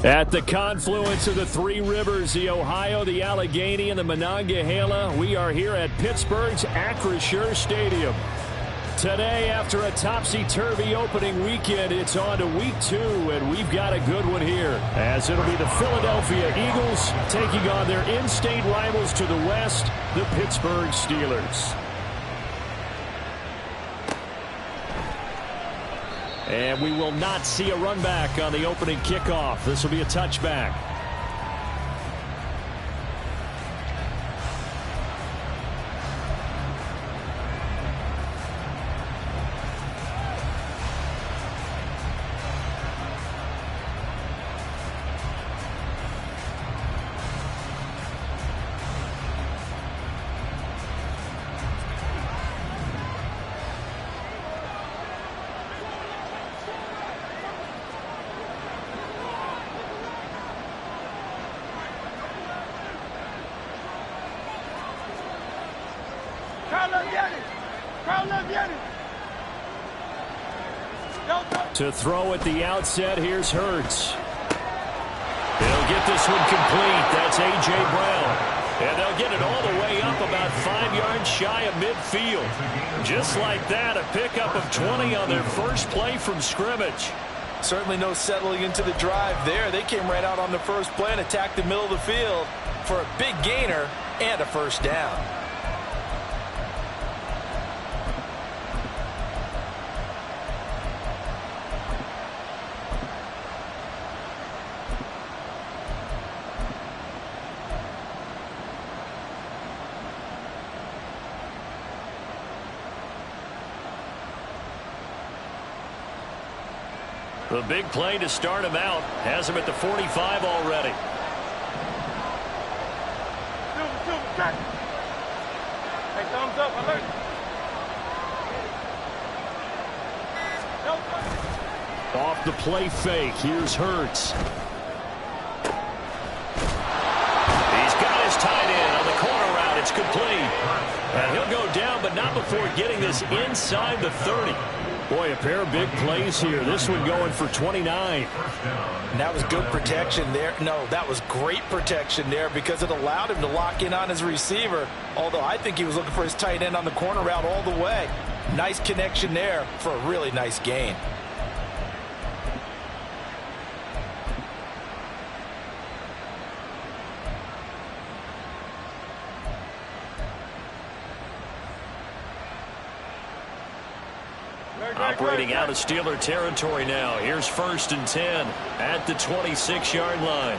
At the confluence of the three rivers, the Ohio, the Allegheny, and the Monongahela, we are here at Pittsburgh's Acrisure Stadium. Today, after a topsy-turvy opening weekend, it's on to week 2, and we've got a good one here, as it'll be the Philadelphia Eagles taking on their in-state rivals to the west, the Pittsburgh Steelers. And we will not see a run back on the opening kickoff. This will be a touchback. To throw at the outset, here's Hurts. He'll get this one complete. That's A.J. Brown. And they'll get it all the way up about 5 yards shy of midfield. Just like that, a pickup of 20 on their first play from scrimmage. Certainly no settling into the drive there. They came right out on the first play and attacked the middle of the field for a big gainer and a first down. The big play to start him out has him at the 45 already. Hey, thumbs up, alert. Off the play fake, here's Hurts. He's got his tight end on the corner route. It's complete. And he'll go down, but not before getting this inside the 30. Boy, a pair of big plays here. This one going for 29. And that was good protection there. No, that was great protection there because it allowed him to lock in on his receiver. Although I think he was looking for his tight end on the corner route all the way. Nice connection there for a really nice gain. Operating out of Steeler territory now. Here's 1st and 10 at the 26-yard line.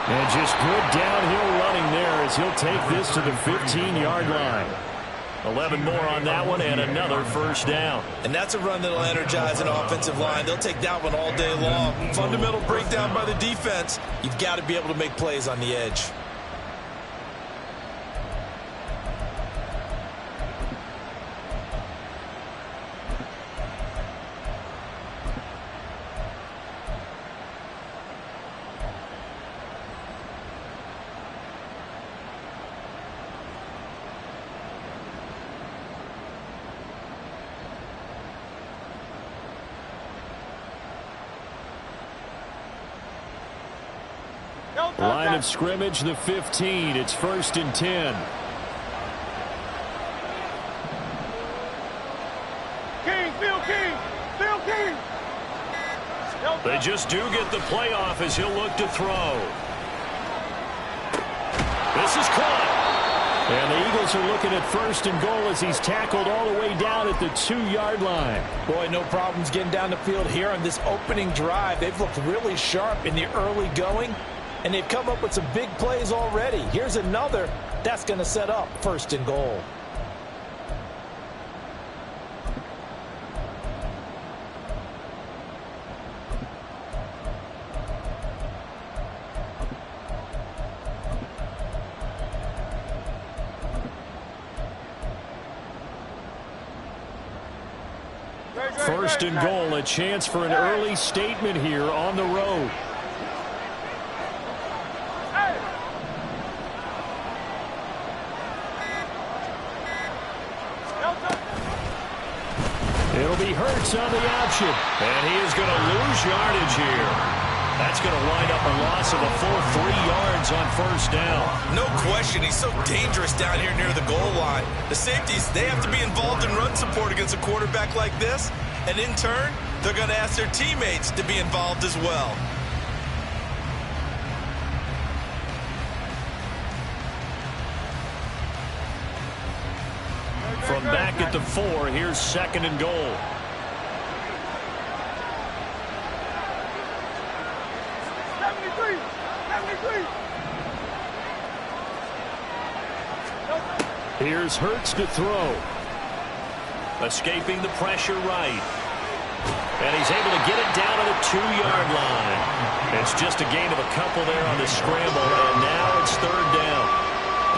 And just good downhill running there as he'll take this to the 15-yard line. 11 more on that one and another first down. And that's a run that'll energize an offensive line. They'll take that one all day long. Fundamental breakdown by the defense. You've got to be able to make plays on the edge. Line of scrimmage, the 15. It's 1st and 10. Phil King. They just do get the playoff as he'll look to throw. This is caught. And the Eagles are looking at 1st and goal as he's tackled all the way down at the 2-yard line. Boy, no problems getting down the field here on this opening drive. They've looked really sharp in the early going. And they've come up with some big plays already. Here's another. That's going to set up 1st and goal. First and goal, a chance for an early statement here on the road. It'll be Hurts on the option. And he is going to lose yardage here. That's going to wind up a loss of a full 3 yards on first down. No question, he's so dangerous down here near the goal line. The safeties, they have to be involved in run support against a quarterback like this. And in turn, they're going to ask their teammates to be involved as well. From back at the 4, here's second and goal. Here's Hurts to throw. Escaping the pressure right. And he's able to get it down to the 2-yard line. It's just a gain of a couple there on the scramble, and now it's third down.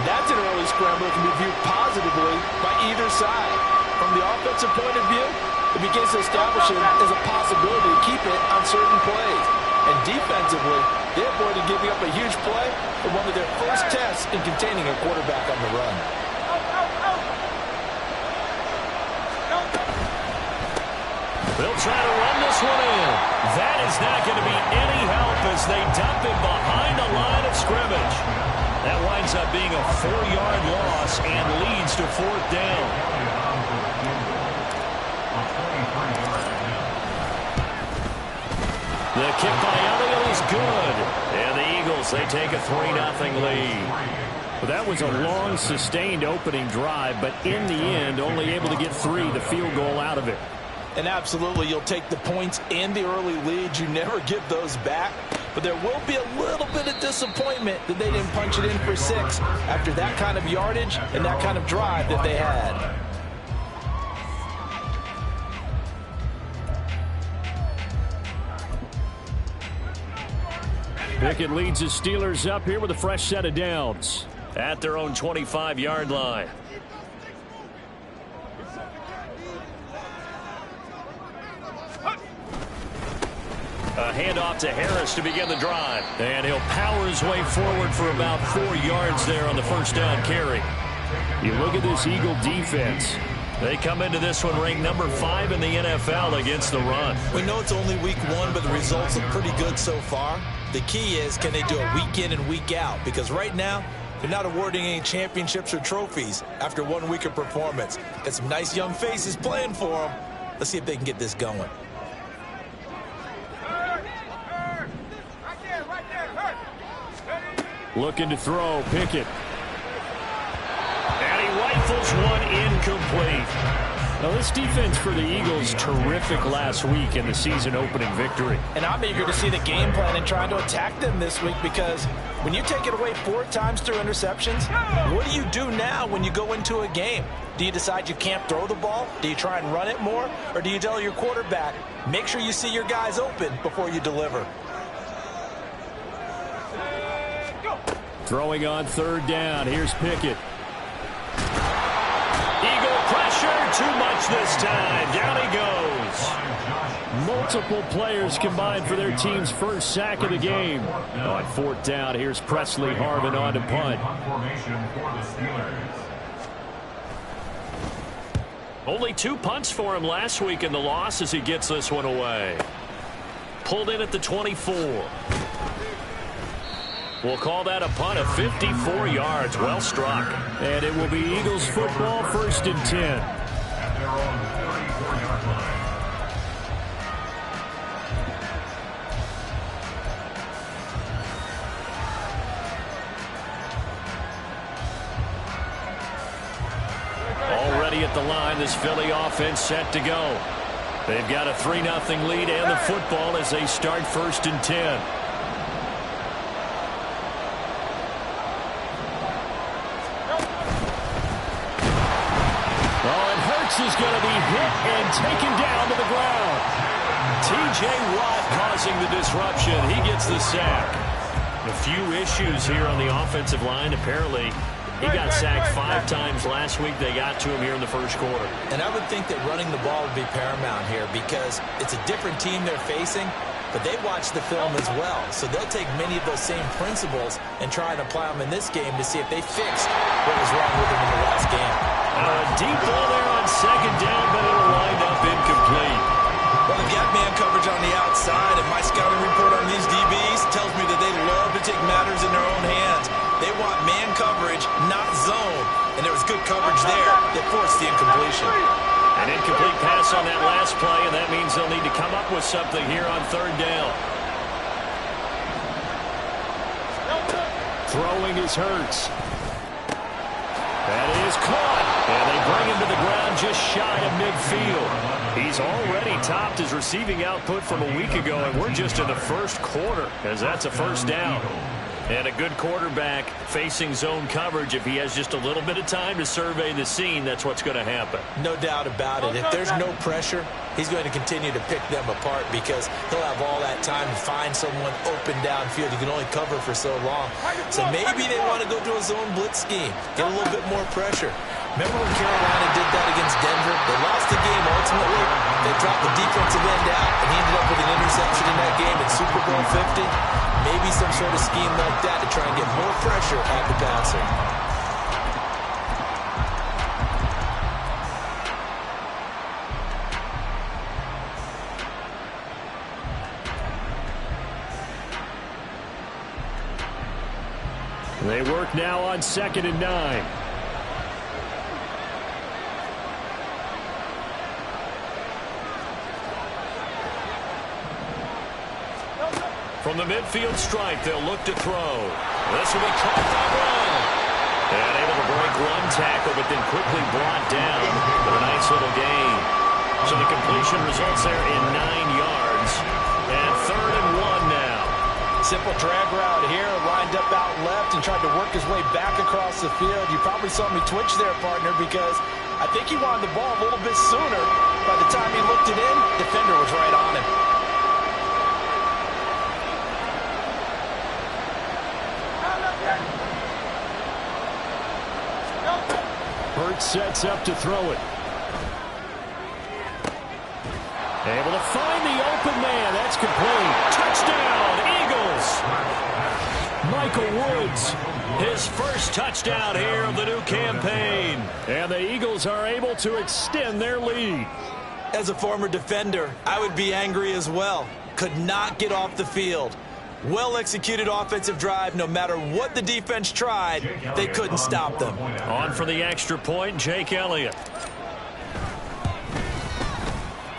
That's an early scramble that can be viewed positively by either side. From the offensive point of view, it begins to establish it as a possibility to keep it on certain plays. And defensively, they avoided giving up a huge play for one of their first tests in containing a quarterback on the run. They'll try to run this one in. That is not going to be any help as they dump him behind the line of scrimmage. That winds up being a 4-yard loss and leads to fourth down. The kick by Elliott is good. And the Eagles, they take a 3-0 lead. Well, that was a long, sustained opening drive, but in the end, only able to get 3, the field goal out of it. And absolutely, you'll take the points and the early leads. You never give those back. But there will be a little bit of disappointment that they didn't punch it in for 6 after that kind of yardage and that kind of drive that they had. Pickett leads his Steelers up here with a fresh set of downs at their own 25-yard line. A handoff to Harris to begin the drive. And he'll power his way forward for about 4 yards there on the first down carry. You look at this Eagle defense. They come into this one ranked number 5 in the NFL against the run. We know it's only week 1, but the results look pretty good so far. The key is, can they do it week in and week out? Because right now, they're not awarding any championships or trophies after 1 week of performance. Got some nice young faces playing for them. Let's see if they can get this going. Looking to throw, Pickett. And he rifles one incomplete. Now, this defense for the Eagles, terrific last week in the season-opening victory. And I'm eager to see the game plan and trying to attack them this week, because when you take it away 4 times through interceptions, what do you do now when you go into a game? Do you decide you can't throw the ball? Do you try and run it more? Or do you tell your quarterback, make sure you see your guys open before you deliver? Throwing on third down. Here's Pickett. Eagle pressure. Too much this time. Down he goes. Multiple players combined for their team's first sack of the game. On fourth down, here's Presley Harvin on to punt. Only 2 punts for him last week in the loss as he gets this one away. Pulled in at the 24. We'll call that a punt of 54 yards. Well struck. And it will be Eagles football, 1st and 10. Already at the line, this Philly offense set to go. They've got a 3-0 lead and the football as they start 1st and 10. Is going to be hit and taken down to the ground. T.J. Watt causing the disruption. He gets the sack. A few issues here on the offensive line. Apparently, He got sacked 5 times last week. They got to him here in the first quarter. And I would think that running the ball would be paramount here because it's a different team they're facing, but they watch the film as well. So they'll take many of those same principles and try and apply them in this game to see if they fixed what was wrong with them in the last game. A deep ball there on second down, but it'll wind up incomplete. Well, they've got man coverage on the outside, and my scouting report on these DBs tells me that they love to take matters in their own hands. They want man coverage, not zone. And there was good coverage there that forced the incompletion. An incomplete pass on that last play, and that means they'll need to come up with something here on third down. Throwing is Hurts. That is caught. And they bring him to the ground just shy of midfield. He's already topped his receiving output from a week ago, and we're just in the first quarter as that's a first down. And a good quarterback facing zone coverage, if he has just a little bit of time to survey the scene, that's what's going to happen. No doubt about it. If there's no pressure, he's going to continue to pick them apart because he'll have all that time to find someone open downfield. You can only cover for so long. So maybe they want to go to a zone blitz scheme, get a little bit more pressure. Remember when Carolina did that against Denver? They lost the game ultimately. They dropped the defensive end out, and he ended up with an interception in that game in Super Bowl 50. Maybe some sort of scheme like that to try and get more pressure on the passer. They work now on 2nd and 9. From the midfield stripe, they'll look to throw. This will be caught by Brown. And able to break one tackle, but then quickly brought down with a nice little gain. So the completion results there in 9 yards. And 3rd and 1 now. Simple drag route here, lined up out left and tried to work his way back across the field. You probably saw me twitch there, partner, because I think he wanted the ball a little bit sooner. By the time he looked it in, defender was right on him. Hurts sets up to throw it. Able to find the open man. That's complete. Touchdown, Eagles. Michael Woods, his first touchdown here of the new campaign. And the Eagles are able to extend their lead. As a former defender, I would be angry as well. Could not get off the field. Well-executed offensive drive. No matter what the defense tried, they couldn't stop them. On for the extra point, Jake Elliott.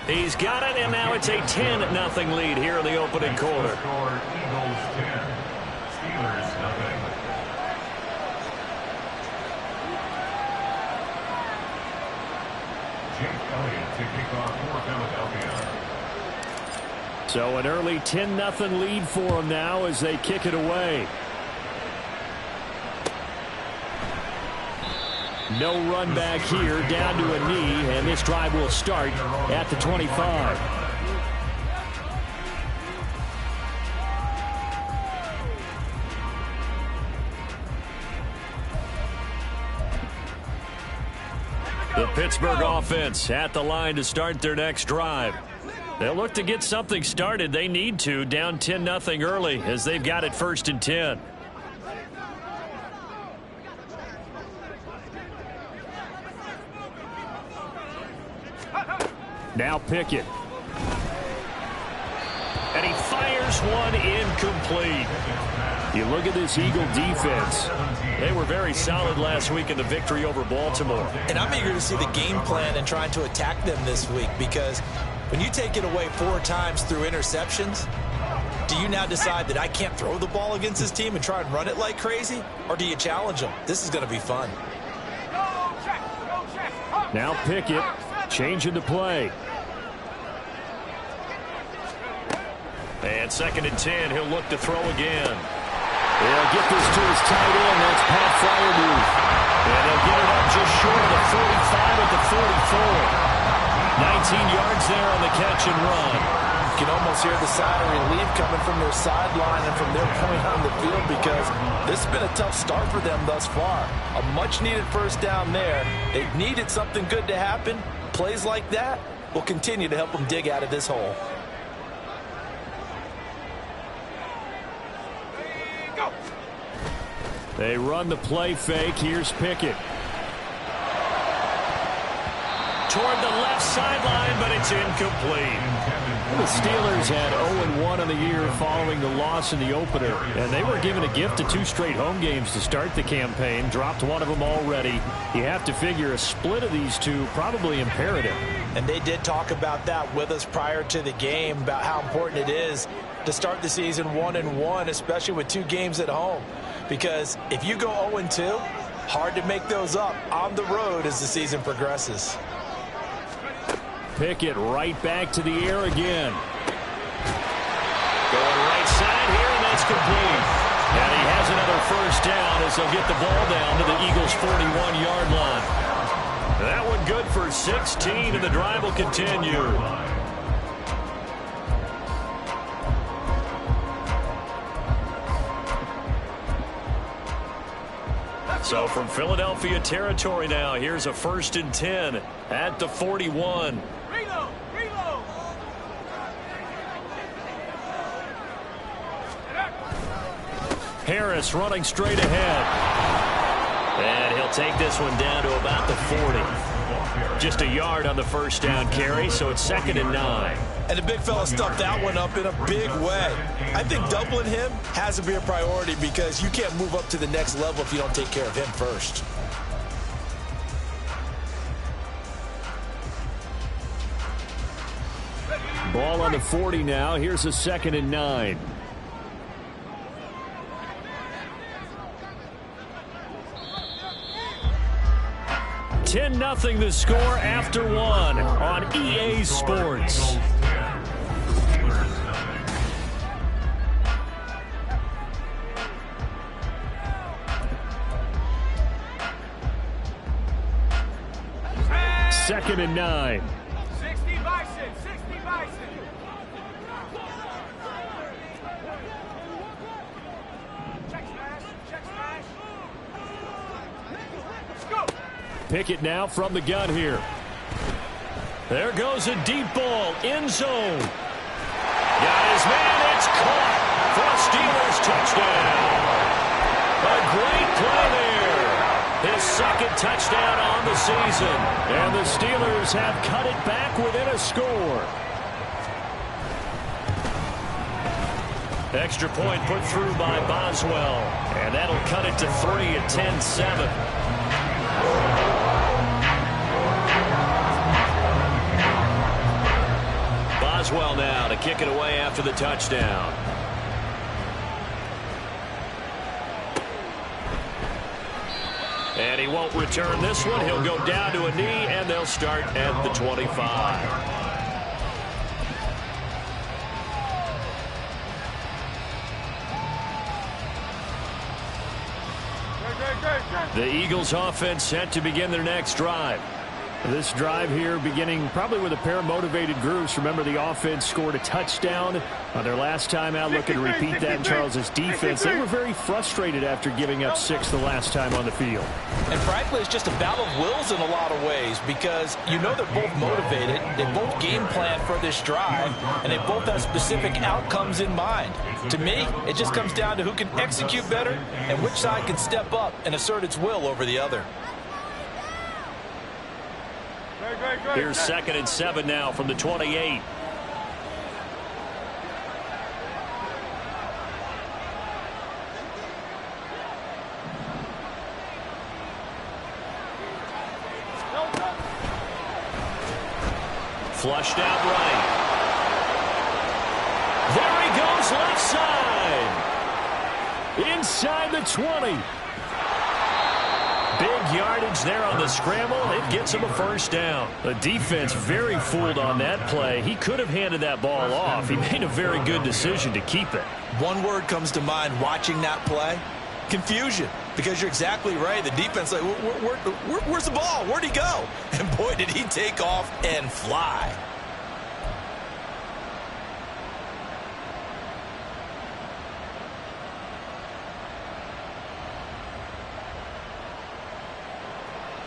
He's got it, and now it's a 10-0 lead here in the opening quarter. Eagles 10, Steelers 0. Jake Elliott to kick off for Philadelphia. So an early 10-0 lead for them now as they kick it away. No run back here, down to a knee, and this drive will start at the 25. The Pittsburgh offense at the line to start their next drive. They'll look to get something started. They need to, down 10-0 early as they've got it 1st and 10. Now Pickett. And he fires one incomplete. You look at this Eagle defense. They were very solid last week in the victory over Baltimore. And I'm eager to see the game plan and trying to attack them this week because when you take it away 4 times through interceptions, do you now decide that I can't throw the ball against this team and try and run it like crazy? Or do you challenge them? This is going to be fun. Now Pickett changing the play. And 2nd and 10, he'll look to throw again. They'll get this to his tight end. That's Pat Fryermuth. And they'll get it up just short of the 45 at the 44. 19 yards there on the catch and run. can almost hear the sigh of relief coming from their sideline and from their point on the field, because this has been a tough start for them thus far. A much-needed first down there. They've needed something good to happen. Plays like that will continue to help them dig out of this hole. They run the play fake. Here's Pickett. Toward the left sideline, but it's incomplete. The Steelers had 0-1 on the year following the loss in the opener, and they were given a gift of 2 straight home games to start the campaign. Dropped one of them already. You have to figure a split of these two probably imperative. And they did talk about that with us prior to the game, about how important it is to start the season 1-1, especially with 2 games at home. Because if you go 0-2, hard to make those up on the road as the season progresses. Pickett right back to the air again. Going right side here, and that's complete. And he has another first down as they'll get the ball down to the Eagles' 41-yard line. That one good for 16, and the drive will continue. So from Philadelphia territory now, here's a 1st and 10 at the 41. Reload! Reload! Harris running straight ahead. And he'll take this one down to about the 40. Just a yard on the first down carry, so it's 2nd and 9. And the big fella stuffed that one up in a big way. I think doubling him has to be a priority, because you can't move up to the next level if you don't take care of him first. Ball on the 40 now. Here's a 2nd and 9. $10-0 the score after 1 on EA Sports. Second and 9. 60 Bison! 60 Bison! Check smash! Check smash! Let's go! Pickett now from the gun here. There goes a deep ball. End zone. Got his man. It's caught for a Steelers touchdown. A great play there. His 2nd touchdown on the season. And the Steelers have cut it back within a score. Extra point put through by Boswell. And that'll cut it to 3 at 10-7. Boswell now to kick it away after the touchdown. And he won't return this one. He'll go down to a knee, and they'll start at the 25. The Eagles offense set to begin their next drive. This drive here beginning probably with a pair of motivated groups. Remember, the offense scored a touchdown on their last time out. Looking to repeat that in Charles's defense. They were very frustrated after giving up 6 the last time on the field. And frankly, it's just a battle of wills in a lot of ways, because you know they're both motivated. They both game plan for this drive, and they both have specific outcomes in mind. To me, it just comes down to who can execute better and which side can step up and assert its will over the other. Here's 2nd and 7 now from the 28. Flushed out right. There he goes left side. Inside the 20. Big yardage there on the scramble. It gets him a first down. The defense very fooled on that play. He could have handed that ball off. He made a very good decision to keep it. One word comes to mind watching that play: confusion. Because you're exactly right. The defense, like, where's the ball? Where'd he go? And boy, did he take off and fly.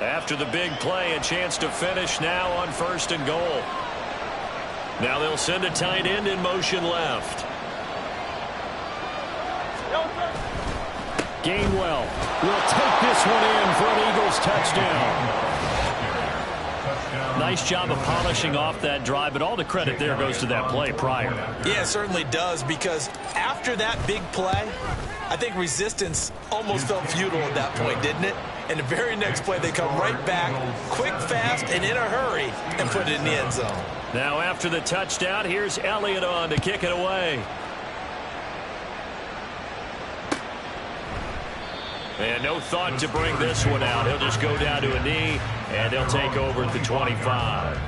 After the big play, a chance to finish now on 1st and goal. Now they'll send a tight end in motion left. Gainwell will take this one in for an Eagles touchdown. Nice job of polishing off that drive, but all the credit there goes to that play prior. Yeah, it certainly does, because after that big play, I think resistance almost felt futile at that point, didn't it? And the very next play, they come right back, quick, fast, and in a hurry, and put it in the end zone. Now after the touchdown, here's Elliott on to kick it away. And no thought to bring this one out. He'll just go down to a knee, and they'll take over at the 25.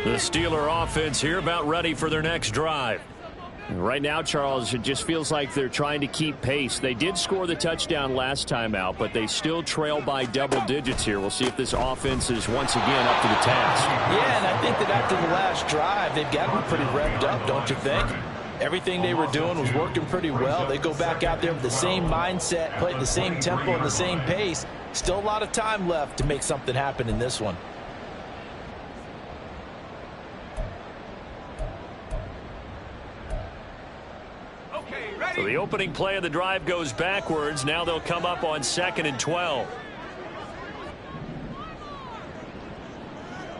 The Steeler offense here about ready for their next drive. Right now, Charles, it just feels like they're trying to keep pace. They did score the touchdown last time out, but they still trail by double digits here. We'll see if this offense is once again up to the task. Yeah, and I think that after the last drive, they've gotten pretty revved up, don't you think? Everything they were doing was working pretty well. They go back out there with the same mindset, play at the same tempo and the same pace. Still a lot of time left to make something happen in this one. So the opening play of the drive goes backwards. Now they'll come up on 2nd and 12.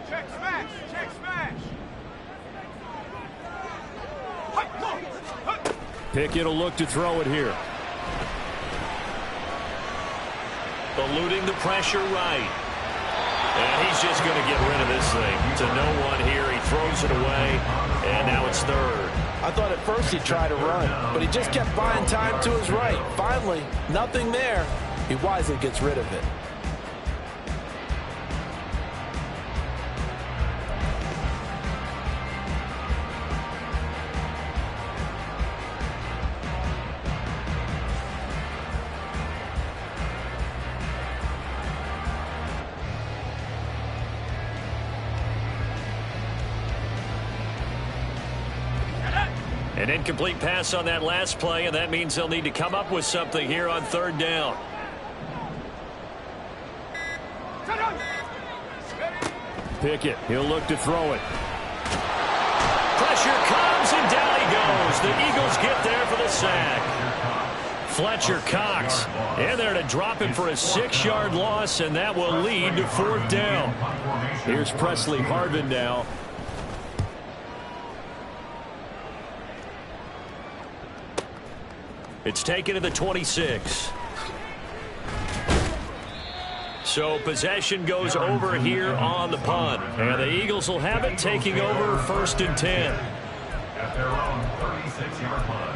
Check smash. Check smash. Pickett will look to throw it here. Eluding the pressure right. And he's just going to get rid of this thing. To no one here. He throws it away. And now it's 3rd. I thought at first he'd try to run, but he just kept buying time to his right. Finally, nothing there. He wisely gets rid of it. An incomplete pass on that last play, and that means they'll need to come up with something here on 3rd down. Pickett, he'll look to throw it. Pressure comes, and down he goes. The Eagles get there for the sack. Fletcher Cox in there to drop him for a 6-yard loss, and that will lead to 4th down. Here's Presley Harvin now. It's taken to the 26. So possession goes over here on the punt. And the Eagles will have it, taking over 1st and 10. At their own 36-yard line.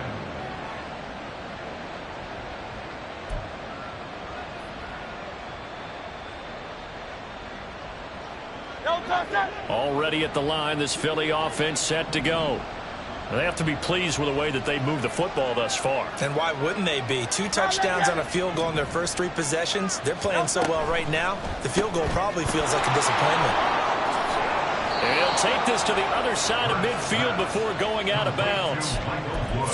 Already at the line, this Philly offense set to go. They have to be pleased with the way that they moved the football thus far. And why wouldn't they be? 2 touchdowns on a field goal in their first 3 possessions. They're playing so well right now, the field goal probably feels like a disappointment. And he'll take this to the other side of midfield before going out of bounds.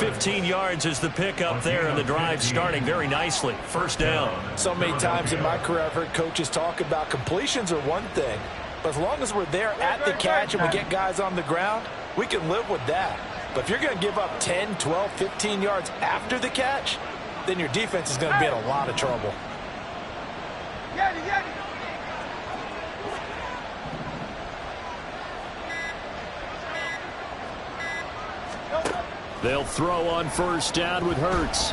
15 yards is the pickup there, and the drive starting very nicely. 1st down. So many times in my career, I've heard coaches talk about completions are one thing. But as long as we're there at the catch and we get guys on the ground, we can live with that. But if you're going to give up 10, 12, 15 yards after the catch, then your defense is going to be in a lot of trouble. They'll throw on 1st down with Hurts.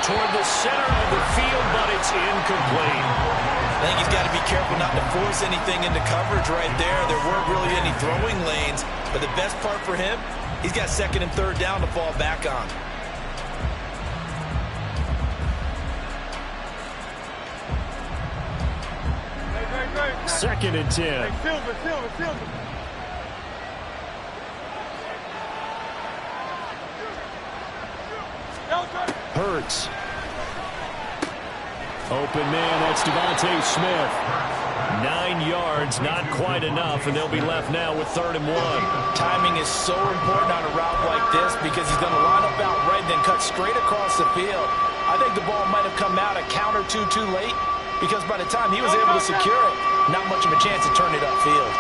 Toward the center of the field, but it's incomplete. I think he's got to be careful not to force anything into coverage right there. There weren't really any throwing lanes. But the best part for him, he's got 2nd and 3rd down to fall back on. Second and 10. Hurts. Open man, that's Devontae Smith. 9 yards, not quite enough, and they'll be left now with 3rd and 1. Timing is so important on a route like this because he's going to line up out right, then cut straight across the field. I think the ball might have come out a count or two too late because by the time he was able to secure it, not much of a chance to turn it upfield.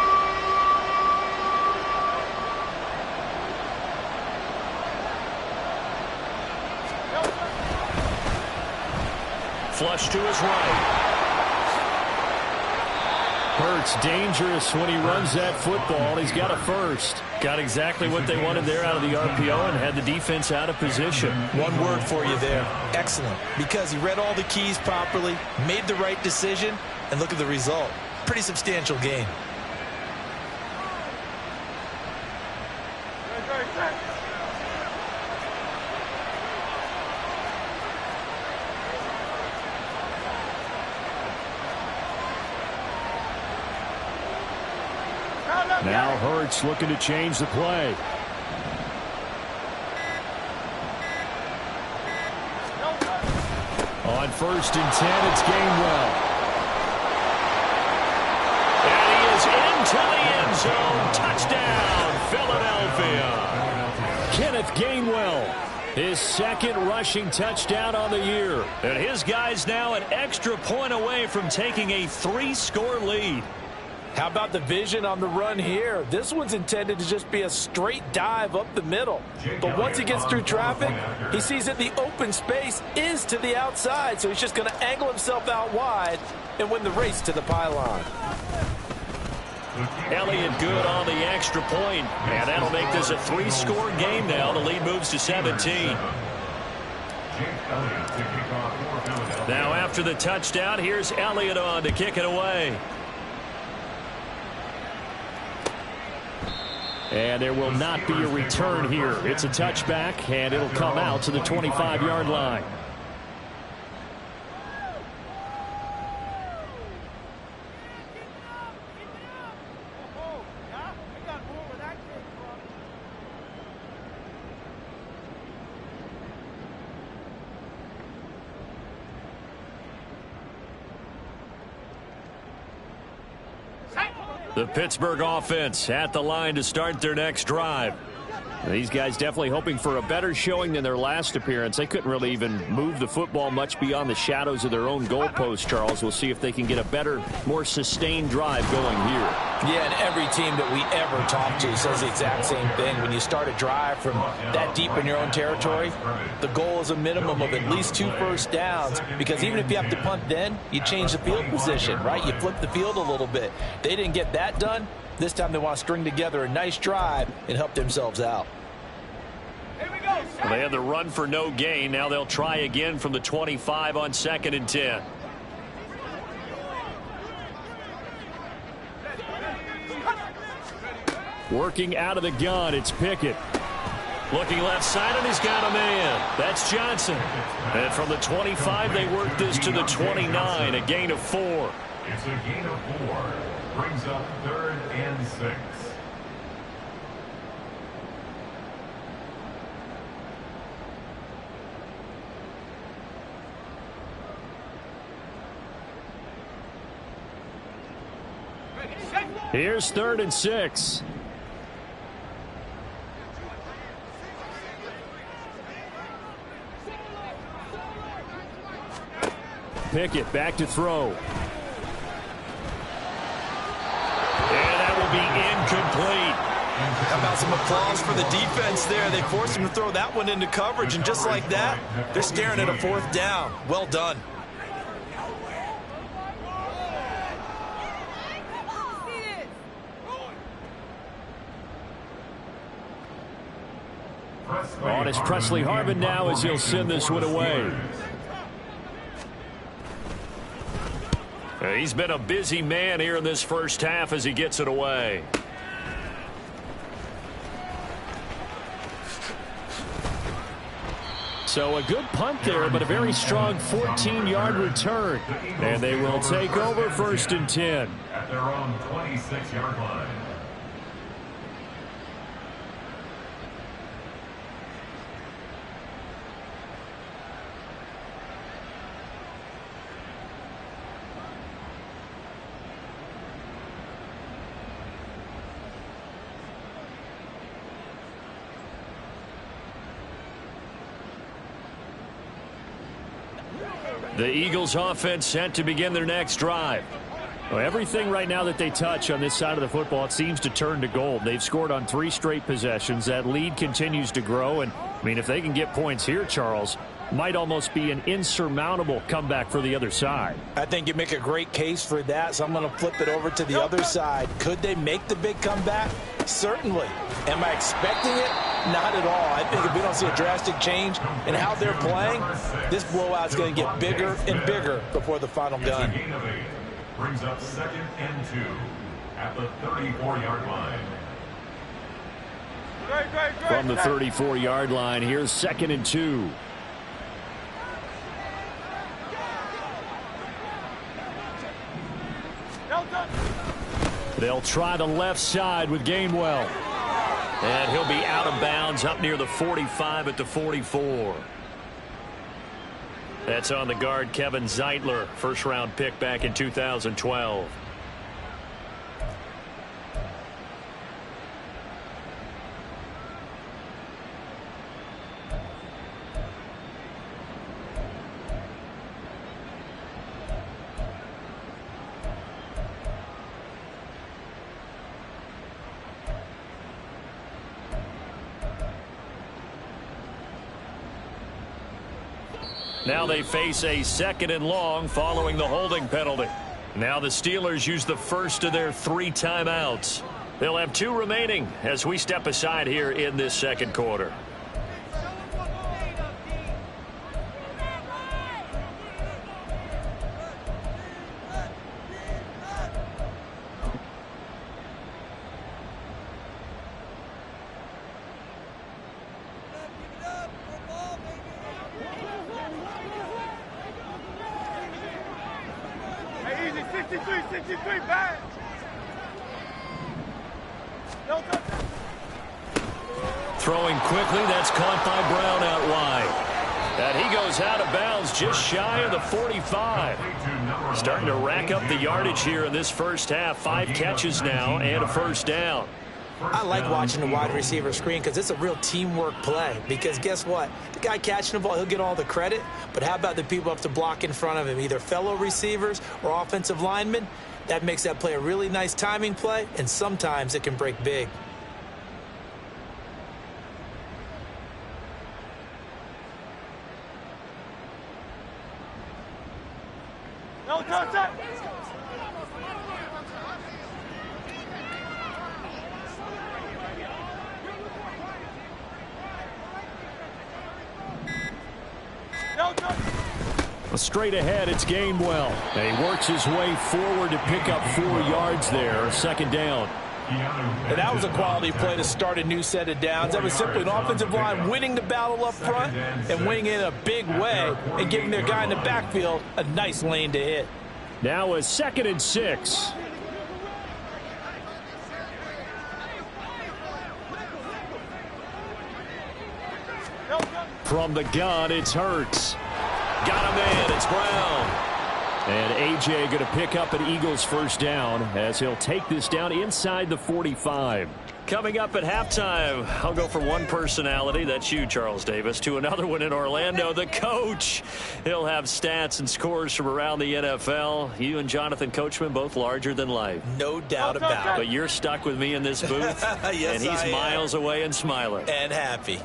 Flush to his right. Hurts dangerous when he runs that football. He's got a first. Got exactly what they wanted there out of the RPO and had the defense out of position. One word for you there. Excellent. Because he read all the keys properly, made the right decision, and look at the result. Pretty substantial gain. Now Hurts looking to change the play. On 1st and 10, it's Gainwell. And he is into the end zone. Touchdown, Philadelphia. Kenneth Gainwell, his 2nd rushing touchdown on the year. And his guys now an extra point away from taking a 3-score lead. How about the vision on the run here? This one's intended to just be a straight dive up the middle. But once he gets through traffic, he sees that the open space is to the outside, so he's just going to angle himself out wide and win the race to the pylon. Elliott good on the extra point, and that'll make this a 3-score game now. The lead moves to 17. Now after the touchdown, here's Elliott on to kick it away. And there will not be a return here. It's a touchback, and it'll come out to the 25-yard line. The Pittsburgh offense at the line to start their next drive. These guys definitely hoping for a better showing than their last appearance. They couldn't really even move the football much beyond the shadows of their own goalpost, Charles. We'll see if they can get a better, more sustained drive going here. Yeah, and every team that we ever talk to says the exact same thing. When you start a drive from that deep in your own territory, the goal is a minimum of at least 2 first downs, because even if you have to punt then, you change the field position, right? You flip the field a little bit. They didn't get that done. This time they want to string together a nice drive and help themselves out. Well, they had the run for no gain. Now they'll try again from the 25 on 2nd and 10. Working out of the gun, it's Pickett. Looking left side, and he's got a man. That's Johnson. And from the 25, they work this to the 29, a gain of 4. It's a gain of 4. Brings up 3rd and 6. Here's 3rd and 6. Pickett back to throw. And that will be incomplete. How about some applause for the defense there? They forced him to throw that one into coverage, and just like that, they're staring at a 4th down. Well done. On is Presley Harvin now as he'll send this one away. He's been a busy man here in this first half as he gets it away. So a good punt there, but a very strong 14-yard return. And they will take over 1st and 10. At their own 26-yard line. The Eagles offense set to begin their next drive. Well, everything right now that they touch on this side of the football, it seems to turn to gold. They've scored on 3 straight possessions. That lead continues to grow. And, I mean, if they can get points here, Charles, might almost be an insurmountable comeback for the other side. I think you make a great case for that, so I'm going to flip it over to the other side. Could they make the big comeback? Certainly. Am I expecting it? Not at all. I think if we don't see a drastic change in how they're playing, this blowout is going to get bigger and bigger before the final gun. Brings up 2nd and 2 at the 34-yard line. From the 34-yard line, here's 2nd and 2. They'll try the left side with Gainwell. And he'll be out of bounds up near the 45 at the 44. That's on the guard, Kevin Zeitler, first-round pick back in 2012. Now they face a 2nd and long following the holding penalty. Now the Steelers use the first of their 3 timeouts. They'll have 2 remaining as we step aside here in this second quarter. Back. Throwing quickly, that's caught by Brown out wide. And he goes out of bounds just shy of the 45. Starting to rack up the yardage here in this first half. 5 catches now and a first down. I like watching the wide receiver screen because it's a real teamwork play. Because guess what? The guy catching the ball, he'll get all the credit. But how about the people up to block in front of him, either fellow receivers or offensive linemen? That makes that play a really nice timing play, and sometimes it can break big. No touch. Straight ahead, it's Gainwell. And he works his way forward to pick up 4 yards there. 2nd down. And that was a quality play to start a new set of downs. That was simply an offensive line winning the battle up front and winning in a big way and giving their guy in the backfield a nice lane to hit. Now a 2nd and 6. From the gun, it's Hurts. Got him in. It's Brown. And A.J. going to pick up an Eagles first down as he'll take this down inside the 45. Coming up at halftime, I'll go from one personality, that's you, Charles Davis, to another one in Orlando, the coach. He'll have stats and scores from around the NFL. You and Jonathan Coachman, both larger than life. No doubt about it. But you're stuck with me in this booth, yes, and he's miles away and smiling. And happy.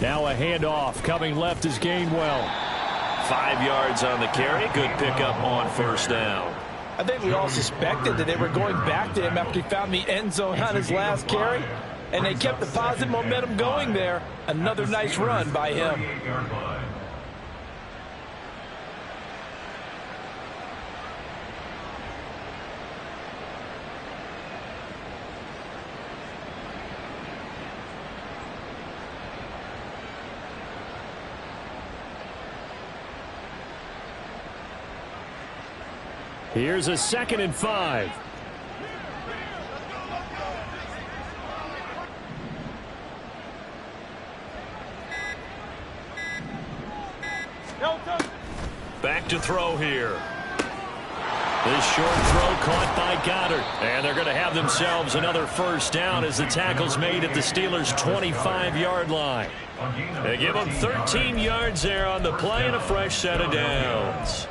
Now a handoff. Coming left is Gainwell. 5 yards on the carry. Good pickup on first down. I think we all suspected that they were going back to him after he found the end zone on his last carry. And they kept the positive momentum going there. Another nice run by him. Here's a 2nd and 5. Back to throw here. This short throw caught by Goddard. And they're going to have themselves another first down as the tackle's made at the Steelers' 25-yard line. They give them 13 yards there on the play and a fresh set of downs.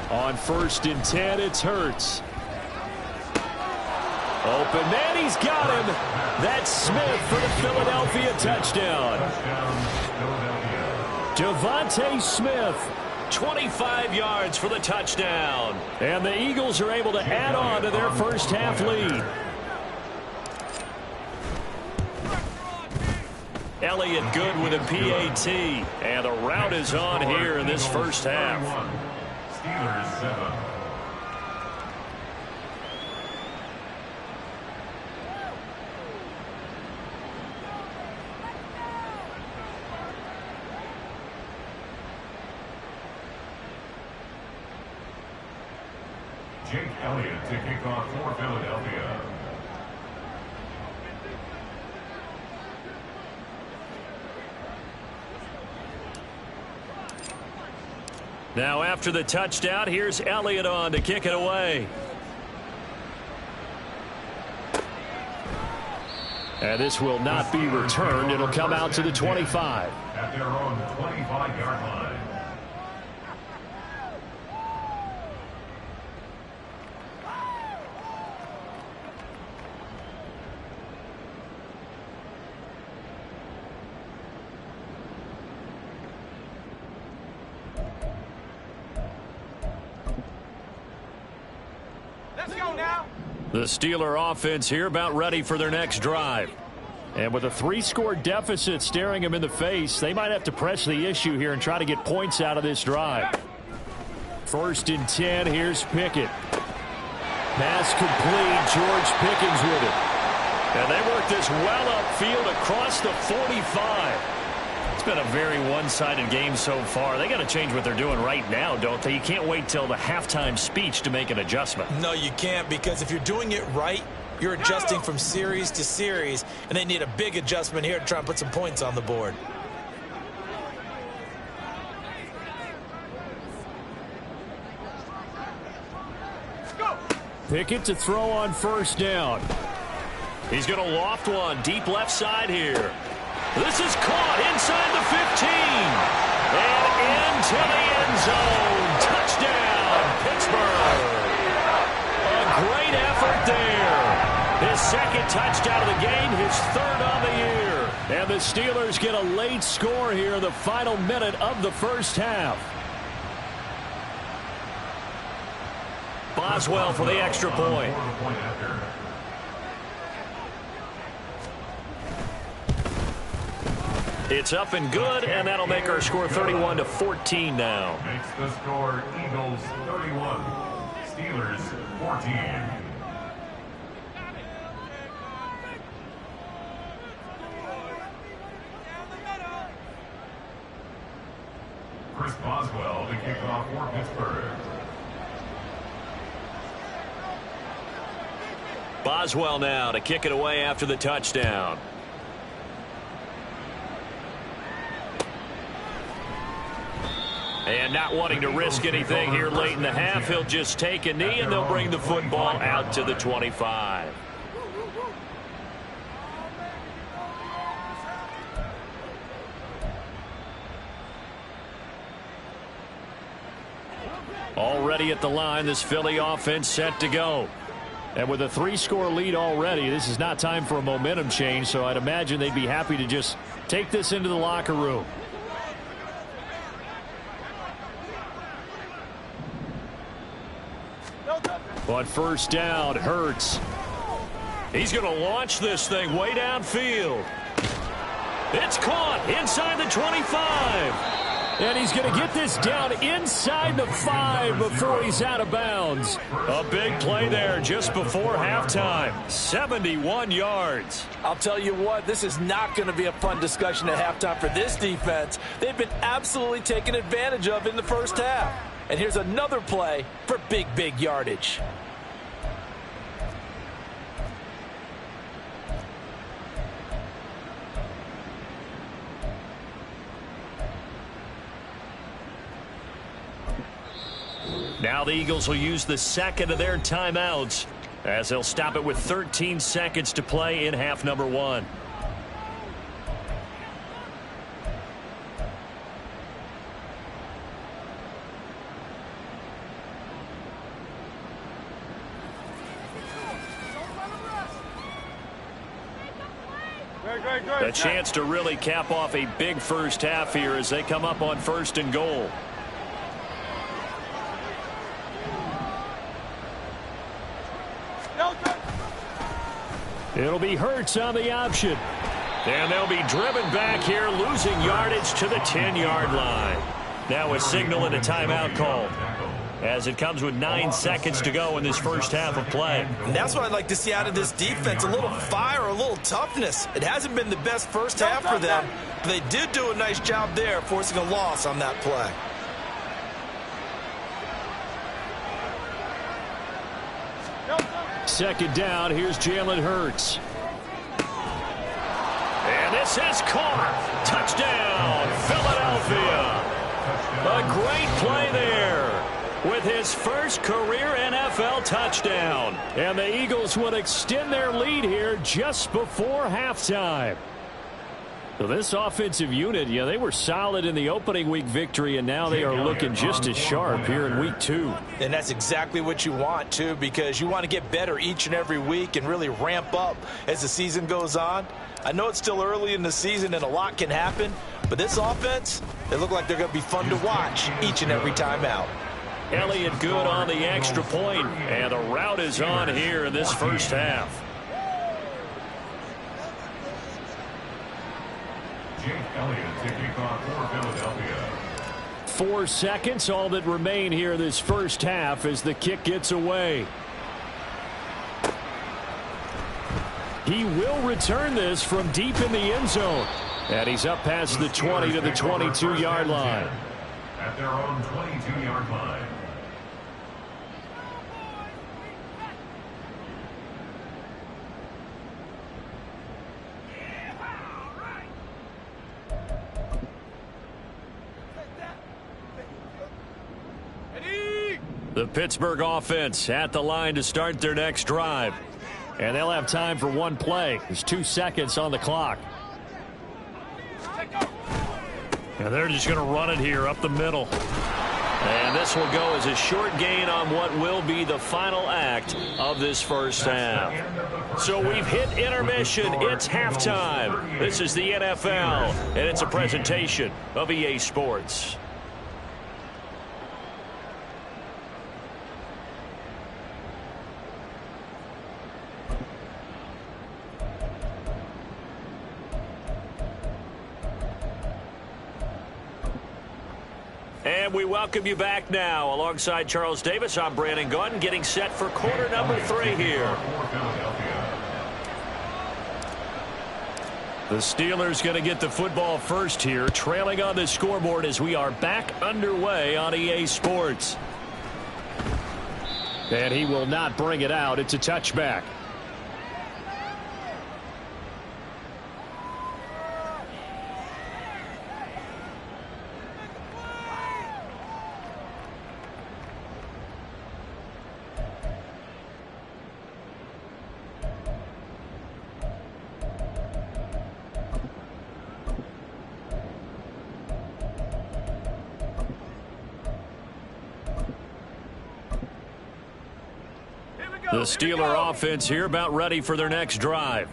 On 1st and 10, it's Hurts. Open man, he's got him. That's Smith for the Philadelphia touchdown. Devontae Smith, 25 yards for the touchdown. And the Eagles are able to add on to their first half lead. Elliott good with a PAT. And the route is on here in this first half. Steelers 7. Jake Elliott to kick off for Philadelphia. Now after the touchdown, here's Elliott on to kick it away. And this will not be returned. It'll come out to the 25. At their own 25-yard line. The Steeler offense here about ready for their next drive. And with a 3-score deficit staring them in the face, they might have to press the issue here and try to get points out of this drive. 1st and 10, here's Pickett. Pass complete, George Pickens with it. And they work this well upfield across the 45. It's been a very one-sided game so far. They got to change what they're doing right now, don't they? You can't wait till the halftime speech to make an adjustment. No, you can't, because if you're doing it right, you're adjusting from series to series, and they need a big adjustment here to try and put some points on the board. Pickett to throw on 1st down. He's going to loft one deep left side here. This is caught inside the 15. And into the end zone. Touchdown, Pittsburgh. A great effort there. His 2nd touchdown of the game, his 3rd on the year. And the Steelers get a late score here in the final minute of the first half. Boswell for the extra point. It's up and good, and that'll make our score 31-14 now. Makes the score Eagles 31, Steelers 14. Chris Boswell to kick off for Pittsburgh. Boswell now to kick it away after the touchdown. And not wanting to risk anything here late in the half, he'll just take a knee and they'll bring the football out to the 25. Already at the line, this Philly offense set to go. And with a 3-score lead already, this is not time for a momentum change, so I'd imagine they'd be happy to just take this into the locker room. On 1st down, Hurts. He's going to launch this thing way downfield. It's caught inside the 25. And he's going to get this down inside the 5 before he's out of bounds. A big play there just before halftime. 71 yards. I'll tell you what, this is not going to be a fun discussion at halftime for this defense. They've been absolutely taken advantage of in the first half. And here's another play for big yardage. Now the Eagles will use the second of their timeouts as they'll stop it with 13 seconds to play in half number 1. A chance to really cap off a big first half here as they come up on 1st and goal. It'll be Hurts on the option. And they'll be driven back here, losing yardage to the 10-yard line. Now a signal and a timeout call, as it comes with 9 seconds to go in this first half of play. And that's what I'd like to see out of this defense, a little fire, a little toughness. It hasn't been the best first half for them, but they did do a nice job there, forcing a loss on that play. Second down, here's Jalen Hurts. And this is caught. Touchdown, Philadelphia. A great play there with his first career NFL touchdown. And the Eagles would extend their lead here just before halftime. So this offensive unit, they were solid in the opening week victory, and now they are looking just as sharp here in week 2. And that's exactly what you want, too, because you want to get better each and every week and really ramp up as the season goes on. I know it's still early in the season and a lot can happen, but this offense, they look like they're going to be fun to watch each and every time out. Elliott good on the extra point, and the route is on here in this first half. Jake Elliott taking off for Philadelphia. 4 seconds, all that remain here this first half as the kick gets away. He will return this from deep in the end zone. And he's up past the 20 to the 22-yard line. At their own 22-yard line. The Pittsburgh offense at the line to start their next drive. And they'll have time for one play. There's 2 seconds on the clock. And they're just going to run it here up the middle. And this will go as a short gain on what will be the final act of this first half. So we've hit intermission. It's halftime. This is the NFL, and it's a presentation of EA Sports. And we welcome you back now. Alongside Charles Davis, I'm Brandon Gunn, getting set for quarter number 3 here. The Steelers going to get the football first here, trailing on the scoreboard as we are back underway on EA Sports. And he will not bring it out. It's a touchback. The Steeler offense here about ready for their next drive.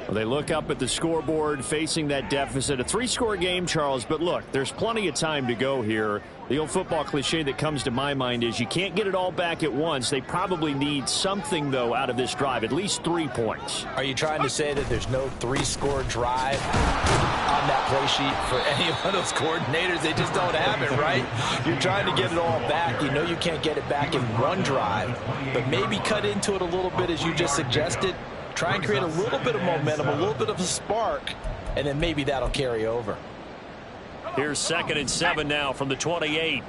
Well, they look up at the scoreboard facing that deficit. A 3-score game, Charles, but look, there's plenty of time to go here. The old football cliche that comes to my mind is you can't get it all back at once. They probably need something, though, out of this drive, at least 3 points. Are you trying to say that there's no 3-score drive on that play sheet for any of those coordinators? They just don't have it, right? You're trying to get it all back. You know you can't get it back in one drive, but maybe cut into it a little bit as you just suggested. Try and create a little bit of momentum, a little bit of a spark, and then maybe that'll carry over. Here's 2nd and 7 now from the 28.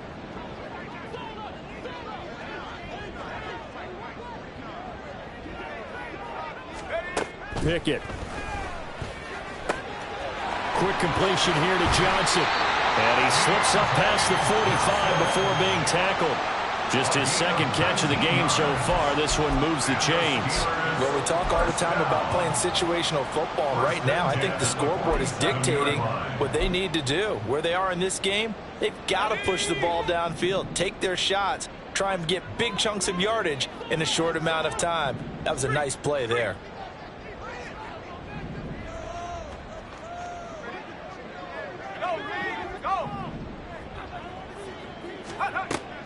Pickett. Quick completion here to Johnson. And he slips up past the 45 before being tackled. Just his 2nd catch of the game so far. This one moves the chains. Well, we talk all the time about playing situational football. Right now, I think the scoreboard is dictating what they need to do. Where they are in this game, they've got to push the ball downfield, take their shots, try and get big chunks of yardage in a short amount of time. That was a nice play there.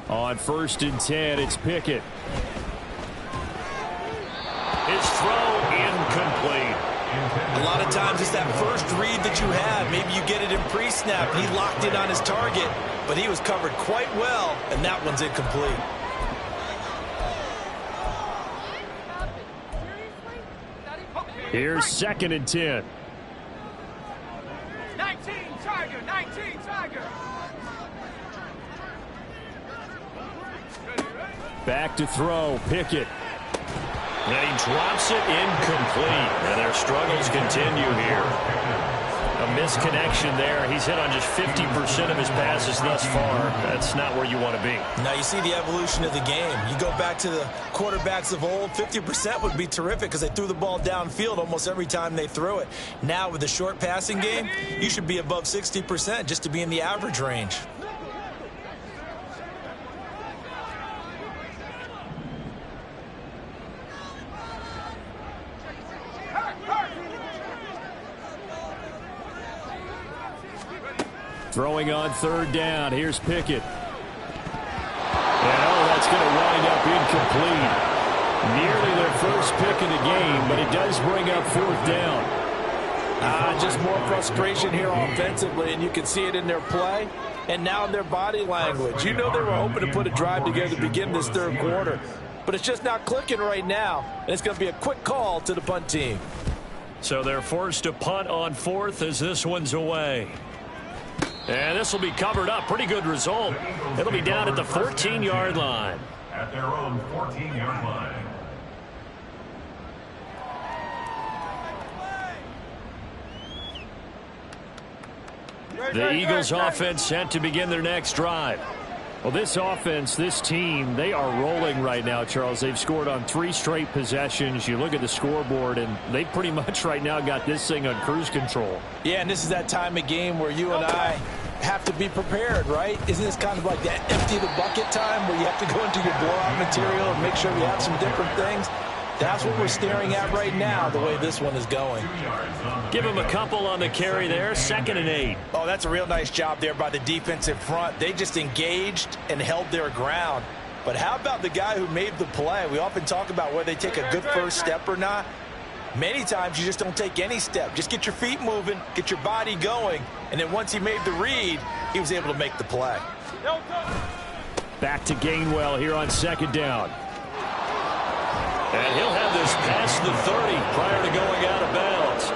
On 1st and 10, it's Pickett. His throw incomplete. A lot of times it's that first read that you have. Maybe you get it in pre-snap. He locked in on his target, but he was covered quite well, and that one's incomplete. Here's 2nd and 10. 19 Tiger, 19 Tiger. Back to throw, Pickett. And he drops it incomplete. And their struggles continue here. A misconnection there. He's hit on just 50% of his passes thus far. That's not where you want to be. Now you see the evolution of the game. You go back to the quarterbacks of old, 50% would be terrific because they threw the ball downfield almost every time they threw it. Now with the short passing game, you should be above 60% just to be in the average range. Throwing on 3rd down. Here's Pickett. And that's going to wind up incomplete. Nearly their first pick of the game, but it does bring up 4th down. Just more frustration here offensively, and you can see it in their play and now in their body language. You know they were hoping to put a drive together to begin this 3rd quarter, but it's just not clicking right now, and it's going to be a quick call to the punt team. So they're forced to punt on 4th as this one's away. And this will be covered up. Pretty good result. It'll be down at the 14-yard line. At their own 14-yard line. The Eagles offense set to begin their next drive. Well, this offense, this team, they are rolling right now, Charles. They've scored on 3 straight possessions. You look at the scoreboard, and they pretty much right now got this thing on cruise control. Yeah, and this is that time of game where you and I have to be prepared, right? Isn't this kind of like that empty the bucket time where you have to go into your blowout material and make sure you have some different things? That's what we're staring at right now, the way this one is going. Give him a couple on the carry there. 2nd and 8. Oh, that's a real nice job there by the defensive front. They just engaged and held their ground. But how about the guy who made the play? We often talk about whether they take a good first step or not. Many times you just don't take any step. Just get your feet moving, get your body going, and then once he made the read, he was able to make the play. Back to Gainwell here on 2nd down. And he'll have this past the 30 prior to going out of bounds.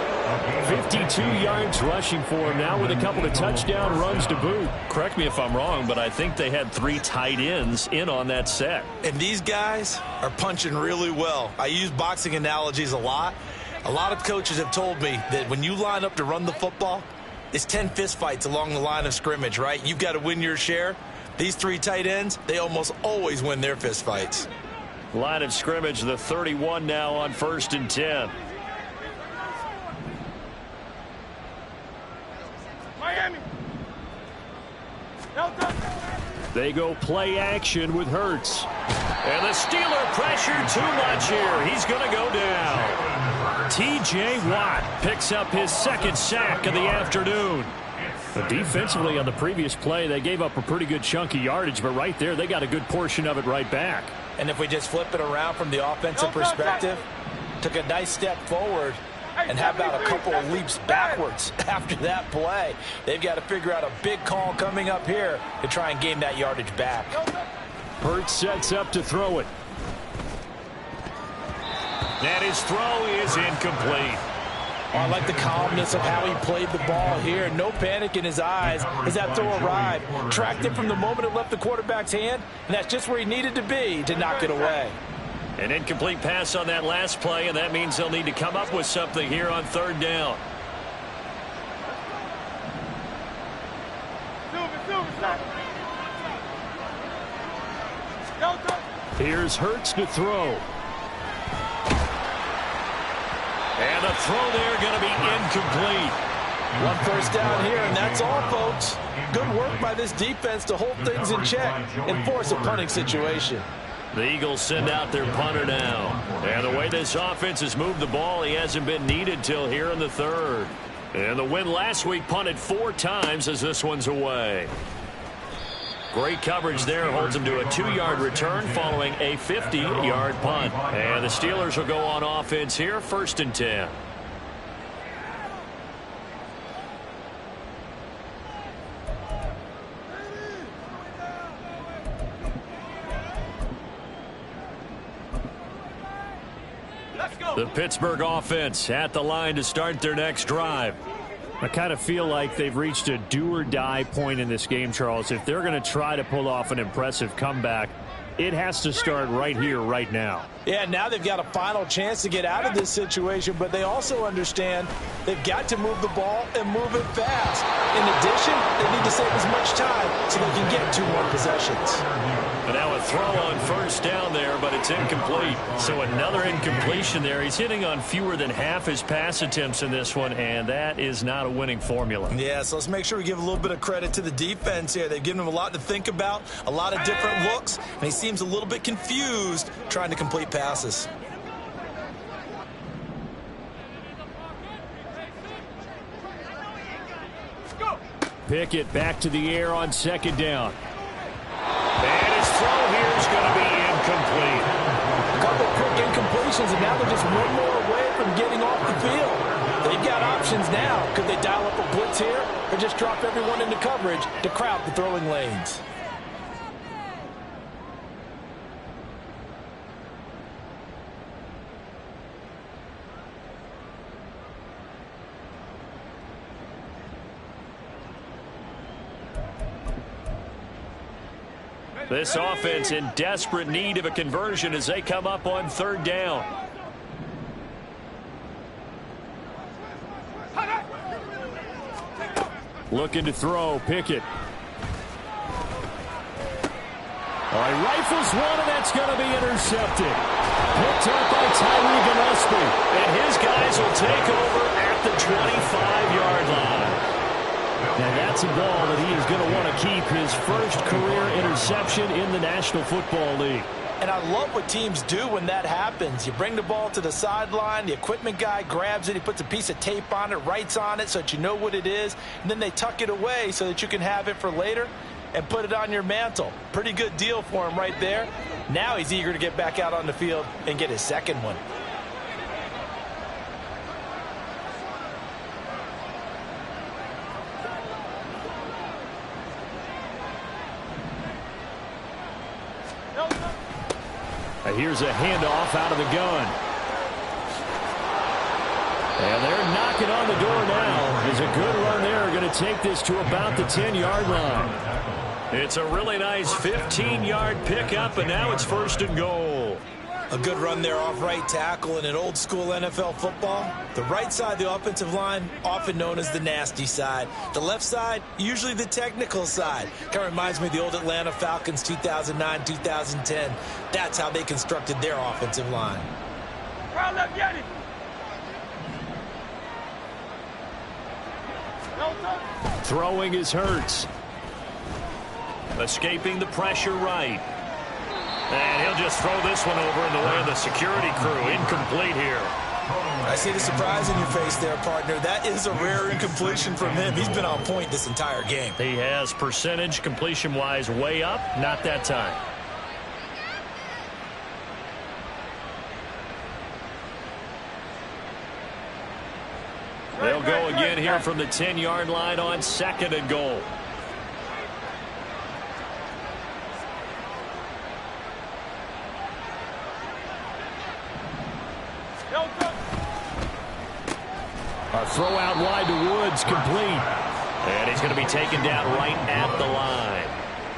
52 yards rushing for him now with a couple of touchdown runs to boot. Correct me if I'm wrong, but I think they had 3 tight ends in on that set. And these guys are punching really well. I use boxing analogies a lot. A lot of coaches have told me that when you line up to run the football, it's 10 fistfights along the line of scrimmage, right? You've got to win your share. These 3 tight ends, they almost always win their fistfights. Line of scrimmage, the 31 now on 1st and 10. Miami. They go play action with Hurts. And the Steeler pressure too much here. He's going to go down. T.J. Watt picks up his second sack of the afternoon. But defensively on the previous play, they gave up a pretty good chunk of yardage, but right there, they got a good portion of it right back. And if we just flip it around from the offensive perspective, took a nice step forward, and how about a couple of leaps backwards after that play? They've got to figure out a big call coming up here to try and gain that yardage back. Hurts sets up to throw it. And his throw is incomplete. Oh, I like the calmness of how he played the ball here. No panic in his eyes as that throw arrived. Tracked it from the moment it left the quarterback's hand, and that's just where he needed to be to knock it away. An incomplete pass on that last play, and that means they'll need to come up with something here on third down. Here's Hurts to throw. And the throw there going to be incomplete. One first down here, and that's all, folks. Good work by this defense to hold things in check and force a punting situation. The Eagles send out their punter now. And the way this offense has moved the ball, he hasn't been needed till here in the third. And the win last week punted 4 times as this one's away. Great coverage there, holds him to a 2-yard return following a 50-yard punt. And the Steelers will go on offense here, 1st and 10. The Pittsburgh offense at the line to start their next drive. I kind of feel like they've reached a do-or-die point in this game, Charles. If they're going to try to pull off an impressive comeback, it has to start right here, right now. Yeah, now they've got a final chance to get out of this situation, but they also understand they've got to move the ball and move it fast. In addition, they need to save as much time so they can get 2 more possessions. And now a throw on first down there, but it's incomplete. So another incompletion there. He's hitting on fewer than half his pass attempts in this one, and that is not a winning formula. Yeah, so let's make sure we give a little bit of credit to the defense here. They've given him a lot to think about, a lot of different looks, and he seems a little bit confused trying to complete passes. Pickett back to the air on 2nd down. And his throw here is going to be incomplete. A couple quick incompletions, and now they're just one more away from getting off the field. They've got options now. Could they dial up a blitz here or just drop everyone into coverage to crowd the throwing lanes? This offense in desperate need of a conversion as they come up on 3rd down. Looking to throw, Pickett. He rifles one, and that's going to be intercepted. Picked up by Tyreek Gillespie. And his guys will take over at the 25-yard line. Now that's a ball that he is going to want to keep, his first career interception in the National Football League. And I love what teams do when that happens. You bring the ball to the sideline, the equipment guy grabs it, he puts a piece of tape on it, writes on it so that you know what it is, and then they tuck it away so that you can have it for later and put it on your mantle. Pretty good deal for him right there. Now he's eager to get back out on the field and get his second one. Here's a handoff out of the gun. And they're knocking on the door now. There's a good run there. Going to take this to about the 10-yard line. It's a really nice 15-yard pickup, and now it's 1st and goal. A good run there off right tackle in an old school NFL football. The right side of the offensive line, often known as the nasty side. The left side, usually the technical side. Kind of reminds me of the old Atlanta Falcons 2009, 2010. That's how they constructed their offensive line. Throwing is Hurts. Escaping the pressure right. And he'll just throw this one over in the way of the security crew. Incomplete here. I see the surprise in your face there, partner. That is a rare incompletion from him. He's been on point this entire game. He has percentage completion-wise way up, not that time. They'll go again here from the 10-yard line on 2nd and goal. A throw out wide to Woods, complete. And he's going to be taken down right at the line.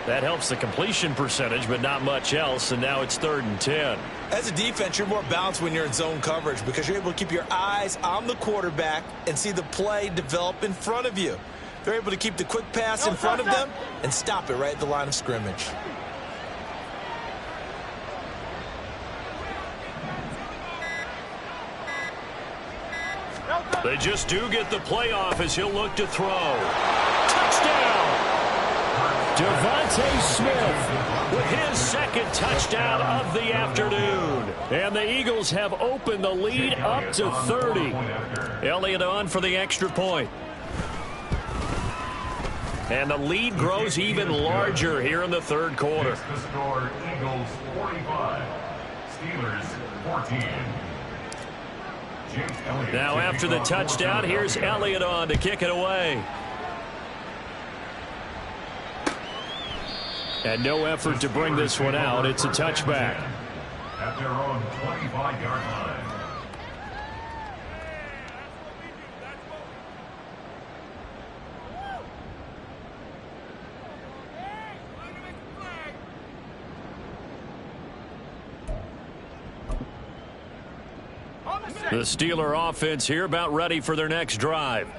That helps the completion percentage, but not much else, and now it's 3rd and 10. As a defense, you're more balanced when you're in zone coverage because you're able to keep your eyes on the quarterback and see the play develop in front of you. They're able to keep the quick pass in front of them and stop it right at the line of scrimmage. They just do get the playoff as he'll look to throw. Touchdown! Devontae Smith with his 2nd touchdown of the afternoon. And the Eagles have opened the lead up to 30. Elliott on for the extra point. And the lead grows even larger here in the 3rd quarter. The score, Eagles 45, Steelers 14. Now after the touchdown, here's Elliott on to kick it away. And no effort to bring this one out. It's a touchback. At their own 25-yard line. The Steeler offense here about ready for their next drive.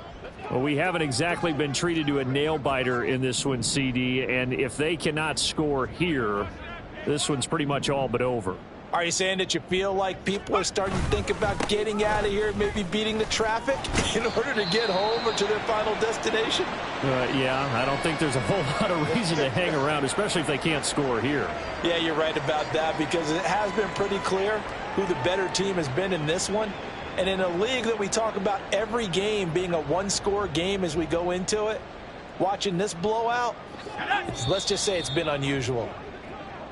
Well, we haven't exactly been treated to a nail-biter in this one, CD, and if they cannot score here, this one's pretty much all but over. Are you saying that you feel like people are starting to think about getting out of here, maybe beating the traffic in order to get home or to their final destination? Yeah, I don't think there's a whole lot of reason to hang around, especially if they can't score here. Yeah, you're right about that because it has been pretty clear who the better team has been in this one. And in a league that we talk about every game being a one-score game as we go into it, watching this blowout, let's just say it's been unusual.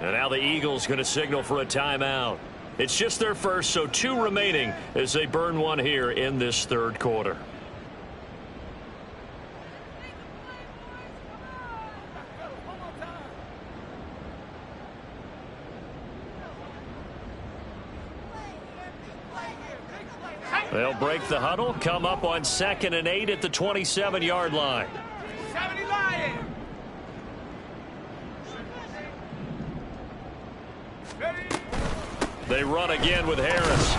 And now the Eagles going to signal for a timeout. It's just their first, so 2 remaining as they burn one here in this 3rd quarter. They'll break the huddle, come up on 2nd and 8 at the 27-yard line. 70 Lions. They run again with Harris.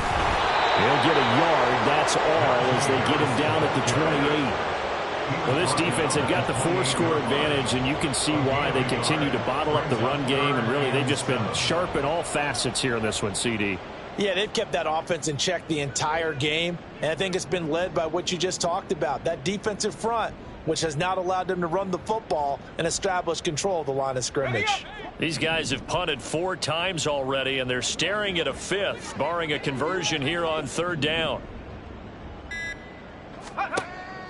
He'll get a yard, that's all, as they get him down at the 28. Well, this defense, they've got the 4-score advantage, and you can see why they continue to bottle up the run game, and really they've just been sharp in all facets here in this one, CD. Yeah, they've kept that offense in check the entire game, and I think it's been led by what you just talked about, that defensive front, which has not allowed them to run the football and establish control of the line of scrimmage. These guys have punted 4 times already, and they're staring at a 5th, barring a conversion here on 3rd down.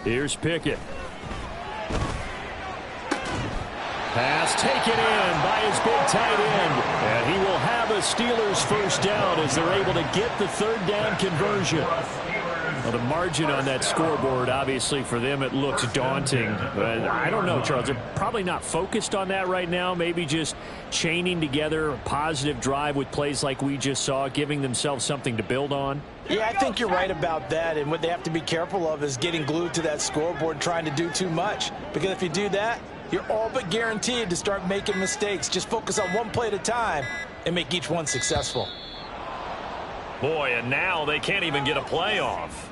Here's Pickett. Pass taken in by his big tight end. And he will have a Steelers first down as they're able to get the 3rd down conversion. Well, the margin on that scoreboard, obviously, for them, it looks daunting. But I don't know, Charles. They're probably not focused on that right now. Maybe just chaining together a positive drive with plays like we just saw, giving themselves something to build on. Yeah, I think you're right about that. And what they have to be careful of is getting glued to that scoreboard, trying to do too much. Because if you do that, you're all but guaranteed to start making mistakes. Just focus on one play at a time and make each one successful. Boy, and now they can't even get a play off.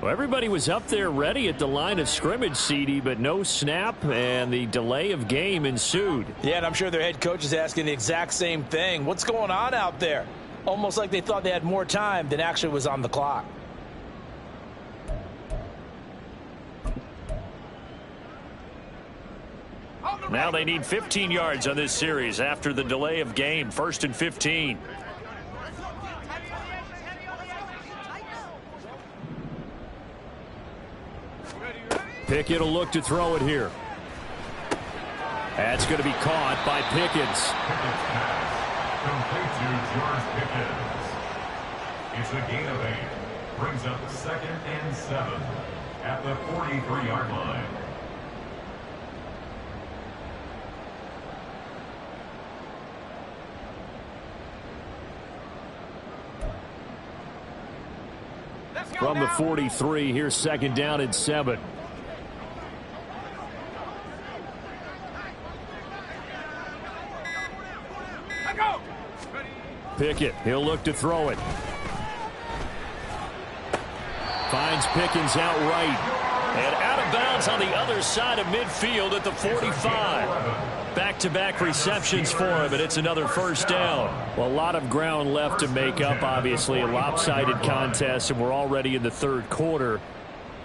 Well, everybody was up there ready at the line of scrimmage, CD, but no snap, and the delay of game ensued. Yeah, and I'm sure their head coach is asking the exact same thing. What's going on out there? Almost like they thought they had more time than actually was on the clock. Now they need 15 yards on this series after the delay of game. 1st and 15. Pickett will look to throw it here. That's going to be caught by Pickens. Complete to George Pickens. It's a gain of 8. Brings up 2nd and 7 at the 43-yard line. From the 43, here's 2nd down and 7. Pickett, he'll look to throw it. Finds Pickens out right. And out of bounds on the other side of midfield at the 45. Back-to-back receptions for him, and it's another first down. Well, a lot of ground left to make up, obviously. A lopsided contest, and we're already in the third quarter.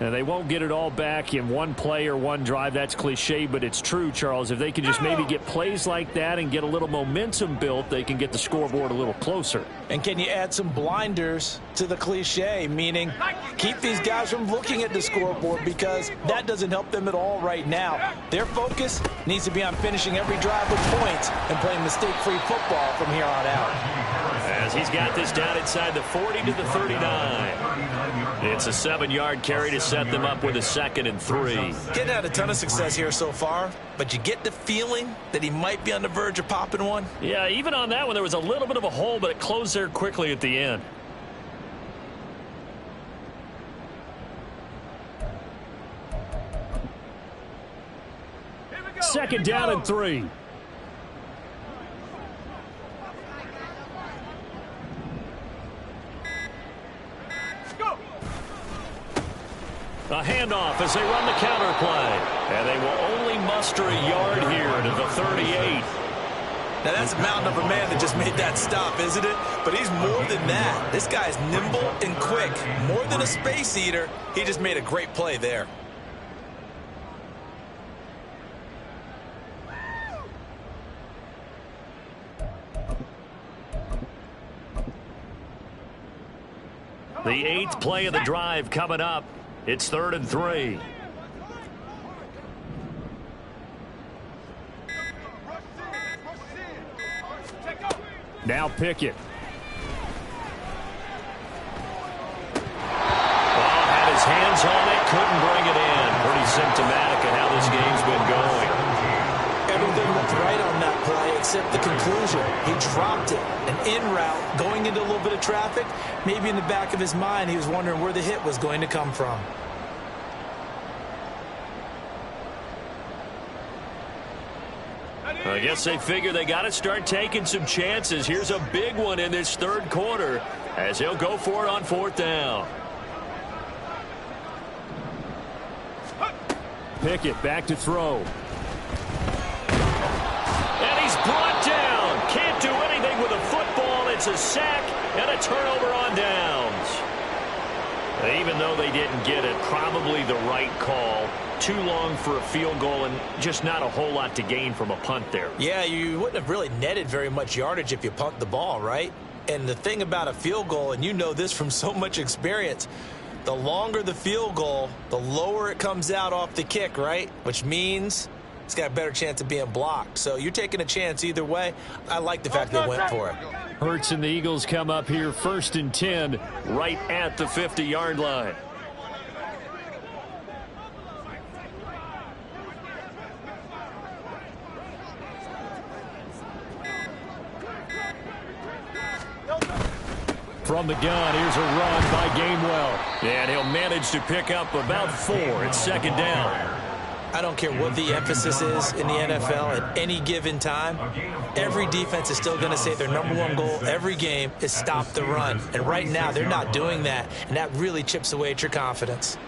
And they won't get it all back in one play or one drive. That's cliche, but it's true, Charles. If they can just maybe get plays like that and get a little momentum built, they can get the scoreboard a little closer. And can you add some blinders to the cliche, meaning keep these guys from looking at the scoreboard, because that doesn't help them at all right now. Their focus needs to be on finishing every drive with points and playing mistake-free football from here on out. As he's got this down inside the 40 to the 39. It's a 7-yard carry to set them up with a 2nd and 3. Getting had a ton of success here so far, but you get the feeling that he might be on the verge of popping one. Yeah, even on that one, there was a little bit of a hole, but it closed there quickly at the end. Second down and 3. A handoff as they run the counter play. And they will only muster a yard here to the 38. Now that's a mountain of a man that just made that stop, isn't it? But he's more than that. This guy's nimble and quick. More than a space eater, he just made a great play there. The 8th play of the drive coming up. It's 3rd and 3. Now Pickett. Well, had his hands on it, couldn't bring it in. Pretty symptomatic of how this game's been going. Everything looked right on that play except the conclusion. He dropped it. An in route, going into a little bit of traffic. Maybe in the back of his mind, he was wondering where the hit was going to come from. I guess they figure they got to start taking some chances. Here's a big one in this third quarter as he'll go for it on 4th down. Pickett back to throw. And he's brought down. Can't do anything with a football. It's a sack and a turnover on downs. Even though they didn't get it, probably the right call. Too long for a field goal and just not a whole lot to gain from a punt there. Yeah, you wouldn't have really netted very much yardage if you punt the ball, right? And the thing about a field goal, and you know this from so much experience, the longer the field goal, the lower it comes out off the kick, right? Which means it's got a better chance of being blocked. So you're taking a chance either way. I like the fact they went for it. Hurts and the Eagles come up here 1st and 10 right at the 50-yard line. From the gun, here's a run by Gainwell. And he'll manage to pick up about 4. It's 2nd down. I don't care what the emphasis is in the NFL at any given time. Every defense is still going to say their #1 goal every game is stop the run. And right now, they're not doing that. And that really chips away at your confidence.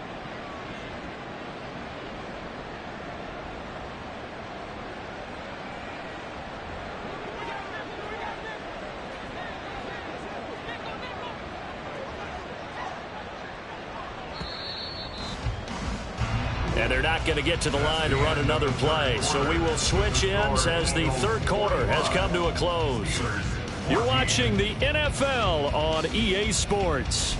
And they're not going to get to the line to run another play. So we will switch ends as the third quarter has come to a close. You're watching the NFL on EA Sports.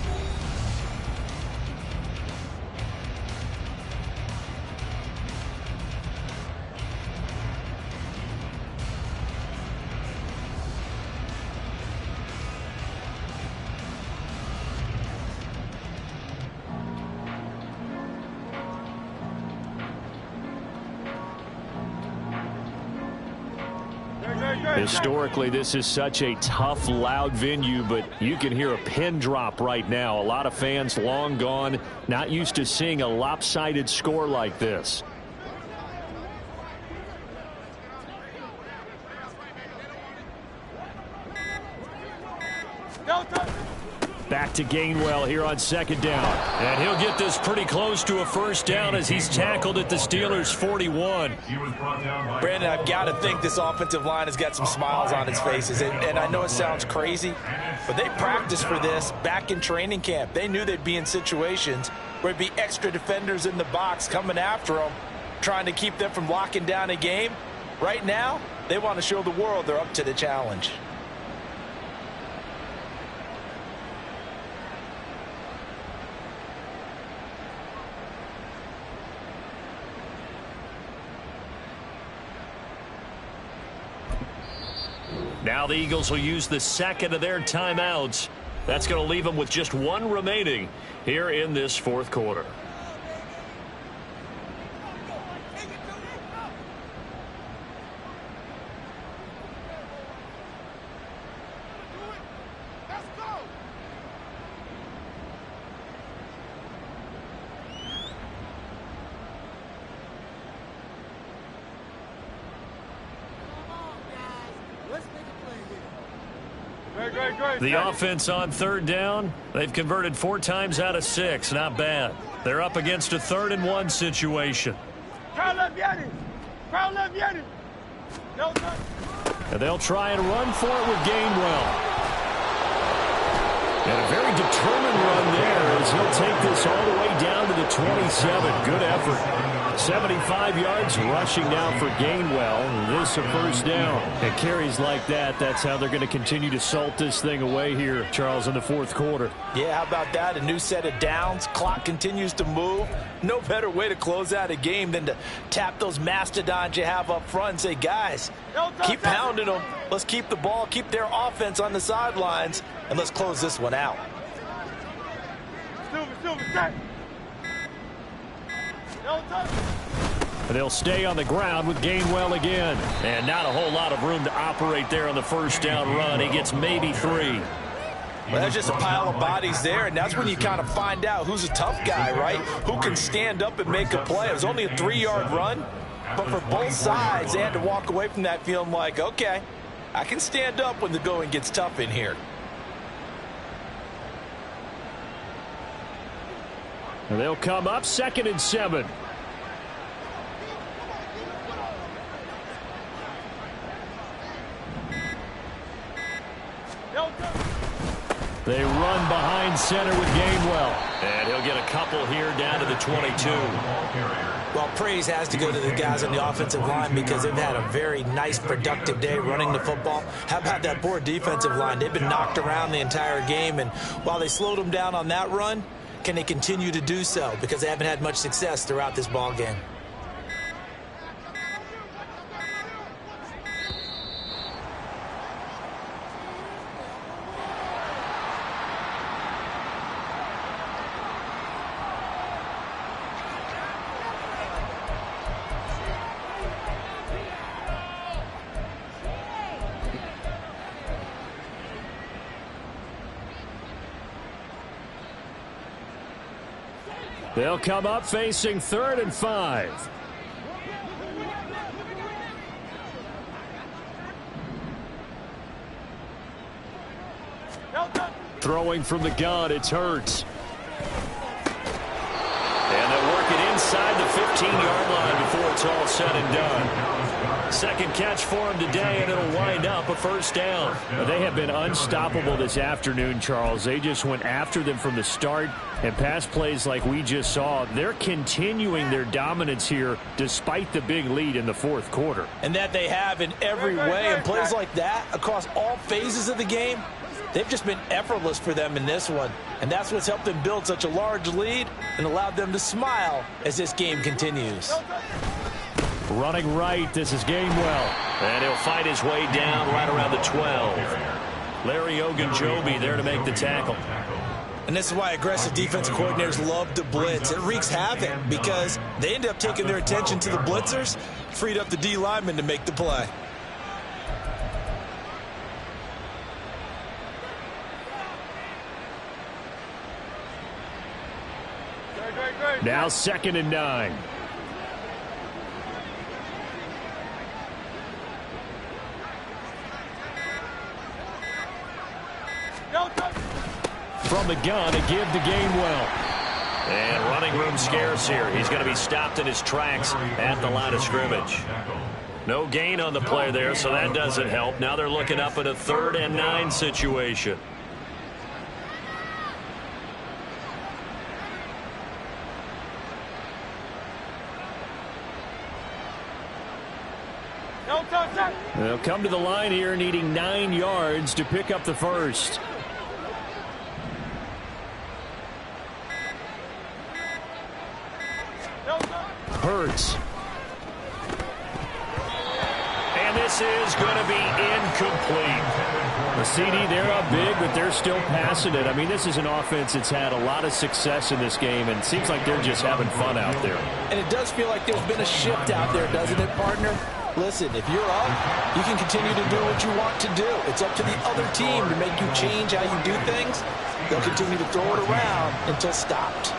Historically, this is such a tough, loud venue, but you can hear a pin drop right now. A lot of fans long gone, not used to seeing a lopsided score like this. Back to Gainwell here on second down. And he'll get this pretty close to a first down as he's tackled at the Steelers' 41. Brandon, I've got to think this offensive line has got some smiles on its faces. And I know it sounds crazy, but they practiced for this back in training camp. They knew they'd be in situations where there'd be extra defenders in the box coming after them, trying to keep them from locking down a game. Right now, they want to show the world they're up to the challenge. Now the Eagles will use the second of their timeouts. That's going to leave them with just one remaining here in this fourth quarter. The offense on third down, they've converted 4 times out of 6. Not bad. They're up against a 3rd and 1 situation. And they'll try and run for it with Gainwell. And a very determined run there as he'll take this all the way down to the 27. Good effort. 75 yards rushing now for Gainwell. This a first down. And carries like that, that's how they're going to continue to salt this thing away here, Charles, in the fourth quarter. Yeah, how about that? A new set of downs. Clock continues to move. No better way to close out a game than to tap those mastodons you have up front and say, guys, keep pounding them. Let's keep the ball, keep their offense on the sidelines, and let's close this one out. And they'll stay on the ground with Gainwell again. And not a whole lot of room to operate there on the first down run. He gets maybe 3. Well, there's just a pile of bodies there, and that's when you kind of find out who's a tough guy, right? Who can stand up and make a play. It was only a 3-yard run, but for both sides, they had to walk away from that feeling like, okay, I can stand up when the going gets tough in here. And they'll come up 2nd and 7. They run behind center with Gainwell. And he'll get a couple here down to the 22. Well, praise has to go to the guys on the offensive line because they've had a very nice, productive day running the football. How about that poor defensive line? They've been knocked around the entire game, and while they slowed them down on that run, can they continue to do so? Because they haven't had much success throughout this ball game. They'll come up facing 3rd and 5. Throwing from the gun, it's Hurts. And they'll work it inside the 15-yard line before it's all said and done. Second catch for him today, and it'll wind up a first down. They have been unstoppable this afternoon, Charles. They just went after them from the start, and pass plays like we just saw, they're continuing their dominance here despite the big lead in the fourth quarter. And that they have in every way, and plays like that across all phases of the game, they've just been effortless for them in this one. And that's what's helped them build such a large lead and allowed them to smile as this game continues. Running right, this is Gainwell. And he'll fight his way down right around the 12. Larry Ogunjobi there to make the tackle. And this is why aggressive defensive coordinators love to blitz. It wreaks havoc because they end up taking their attention to the blitzers, freed up the D lineman to make the play. Now 2nd and 9. From the gun, a give to Gainwell. And running room scarce here. He's going to be stopped in his tracks at the line of scrimmage. No gain on the play there, so that doesn't help. Now they're looking up at a 3rd and 9 situation. They'll come to the line here needing 9 yards to pick up the first. Hurts. And this is going to be incomplete. The CD, they're up big, but they're still passing it. I mean, this is an offense that's had a lot of success in this game, and it seems like they're just having fun out there. And it does feel like there's been a shift out there, doesn't it, partner? Listen, if you're up, you can continue to do what you want to do. It's up to the other team to make you change how you do things. They'll continue to throw it around until stopped.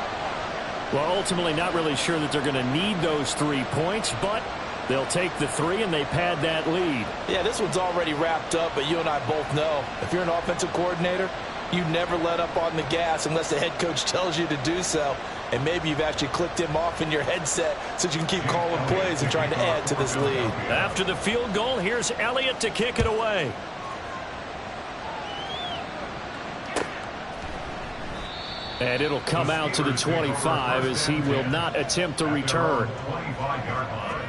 Well, ultimately, not really sure that they're going to need those 3 points, but they'll take the 3 and they pad that lead. Yeah, this one's already wrapped up, but you and I both know if you're an offensive coordinator, you never let up on the gas unless the head coach tells you to do so. And maybe you've actually clicked him off in your headset so you can keep calling plays and trying to add to this lead. After the field goal, here's Elliott to kick it away. And it'll come out to the 25 as he will not attempt to return. 25-yard line.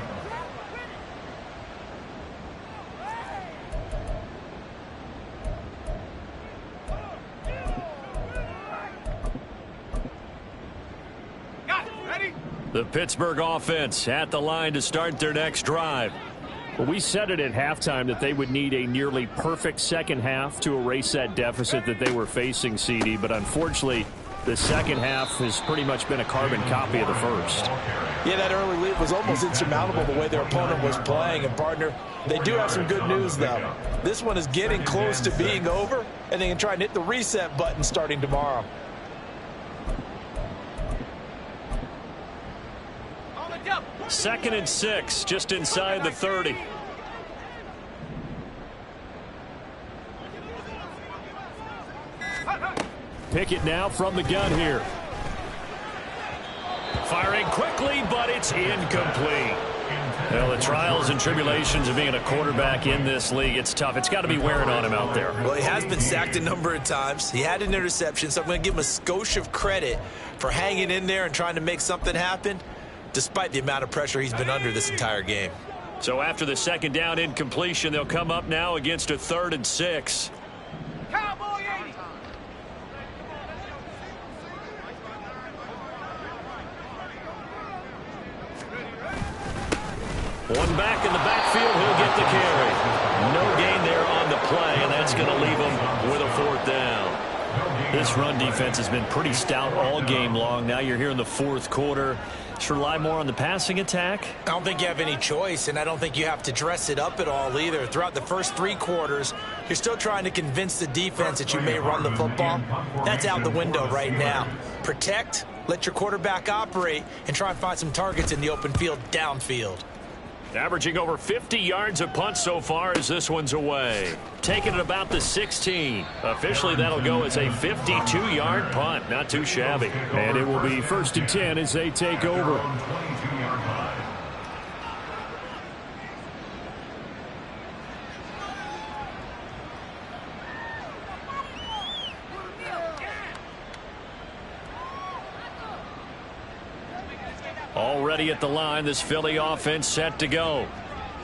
The Pittsburgh offense at the line to start their next drive. Well, we said it at halftime that they would need a nearly perfect second half to erase that deficit that they were facing, CD. But unfortunately, the second half has pretty much been a carbon copy of the first. Yeah, that early lead was almost insurmountable the way their opponent was playing. And, partner, they do have some good news, though. This one is getting close to being over, and they can try and hit the reset button starting tomorrow. 2nd and 6, just inside the 30. Pickett now from the gun here. Firing quickly, but it's incomplete. Well, the trials and tribulations of being a quarterback in this league, it's tough. It's got to be wearing on him out there. Well, he has been sacked a number of times. He had an interception, so I'm going to give him a skosh of credit for hanging in there and trying to make something happen, despite the amount of pressure he's been under this entire game. So after the second down incompletion, they'll come up now against a 3rd and 6. Cowboy 80. One back in the backfield, he'll get the carry. No gain there on the play, and that's going to leave him with a 4th down. This run defense has been pretty stout all game long. Now you're here in the 4th quarter. Should rely more on the passing attack? I don't think you have any choice, and I don't think you have to dress it up at all either. Throughout the first 3 quarters, you're still trying to convince the defense that you may run the football. That's out the window right now. Protect, let your quarterback operate, and try and find some targets in the open field downfield. Averaging over 50 yards a punt so far as this one's away. Taking it about the 16. Officially, that'll go as a 52-yard punt. Not too shabby. And it will be 1st and 10 as they take over. 22-yard line. Already at the line, this Philly offense set to go.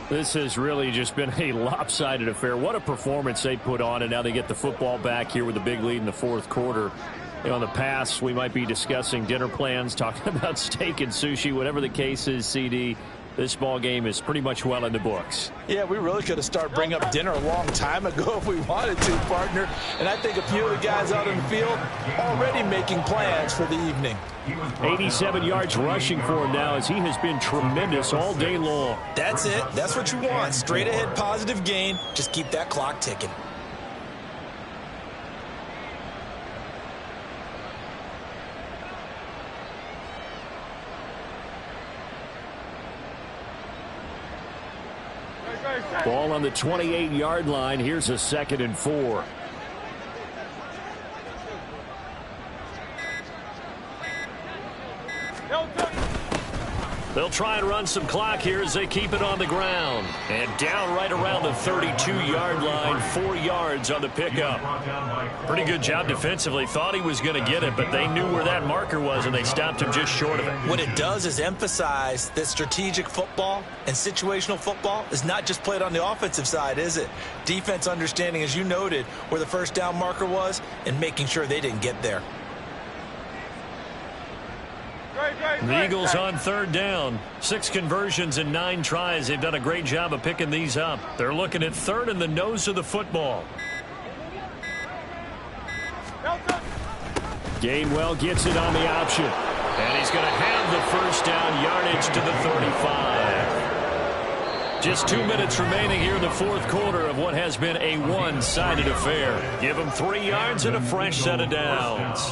This has really just been a lopsided affair. What a performance they put on, and now they get the football back here with a big lead in the 4th quarter. You know, in the past, we might be discussing dinner plans, talking about steak and sushi, whatever the case is, CD. This ball game is pretty much well in the books. Yeah, we really could have started bringing up dinner a long time ago if we wanted to, partner. And I think a few of the guys out in the field already making plans for the evening. 87 yards rushing for him now as he has been tremendous all day long. That's it. That's what you want. Straight ahead positive gain. Just keep that clock ticking. Ball on the 28-yard line. Here's a 2nd and 4. They'll try and run some clock here as they keep it on the ground. And down right around the 32-yard line, 4 yards on the pickup. Pretty good job defensively. Thought he was going to get it, but they knew where that marker was, and they stopped him just short of it. What it does is emphasize that strategic football and situational football is not just played on the offensive side, is it? Defense understanding, as you noted, where the first down marker was and making sure they didn't get there. The Eagles on 3rd down. 6 conversions and 9 tries. They've done a great job of picking these up. They're looking at 3rd and the nose of the football. Gainwell gets it on the option. And he's going to have the first down, yardage to the 35. Just 2 minutes remaining here in the 4th quarter of what has been a one-sided affair. Give them 3 yards and a fresh set of downs.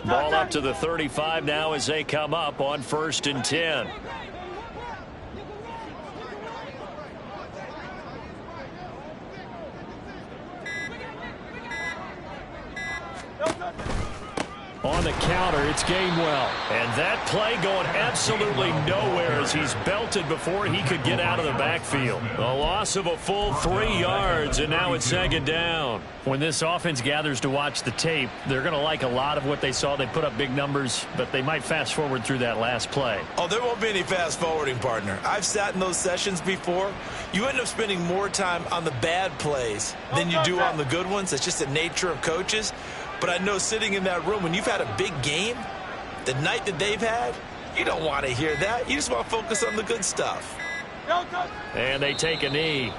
Ball up to the 35 now as they come up on 1st and 10. On the counter, it's Gainwell. And that play going absolutely nowhere as he's belted before he could get out of the backfield. A loss of a full 3 yards, and now it's 2nd down. When this offense gathers to watch the tape, they're going to like a lot of what they saw. They put up big numbers, but they might fast forward through that last play. Oh, there won't be any fast forwarding, partner. I've sat in those sessions before. You end up spending more time on the bad plays than you do on the good ones. That's just the nature of coaches. But I know sitting in that room, when you've had a big game, the night that they've had, you don't want to hear that. You just want to focus on the good stuff. And they take a knee.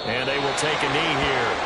And they will take a knee here.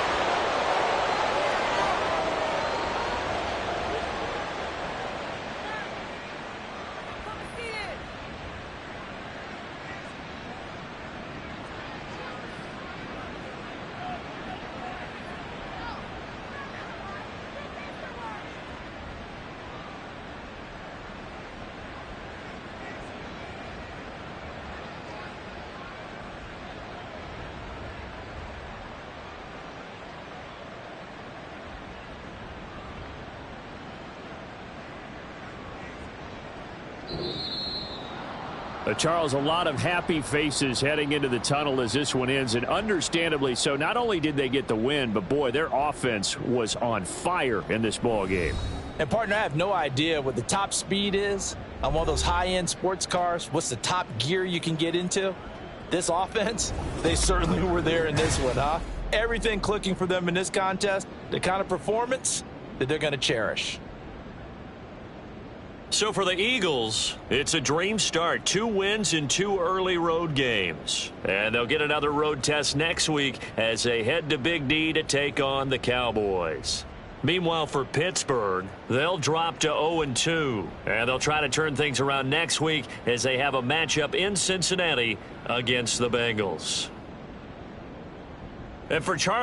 Charles, a lot of happy faces heading into the tunnel as this one ends, and understandably so. Not only did they get the win, but boy, their offense was on fire in this ball game. And partner, I have no idea what the top speed is on one of those high-end sports cars. What's the top gear you can get into? This offense, they certainly were there in this one, huh? Everything clicking for them in this contest, the kind of performance that they're going to cherish. So for the Eagles, it's a dream start. 2 wins in 2 early road games. And they'll get another road test next week as they head to Big D to take on the Cowboys. Meanwhile, for Pittsburgh, they'll drop to 0-2. And they'll try to turn things around next week as they have a matchup in Cincinnati against the Bengals. And for Charles,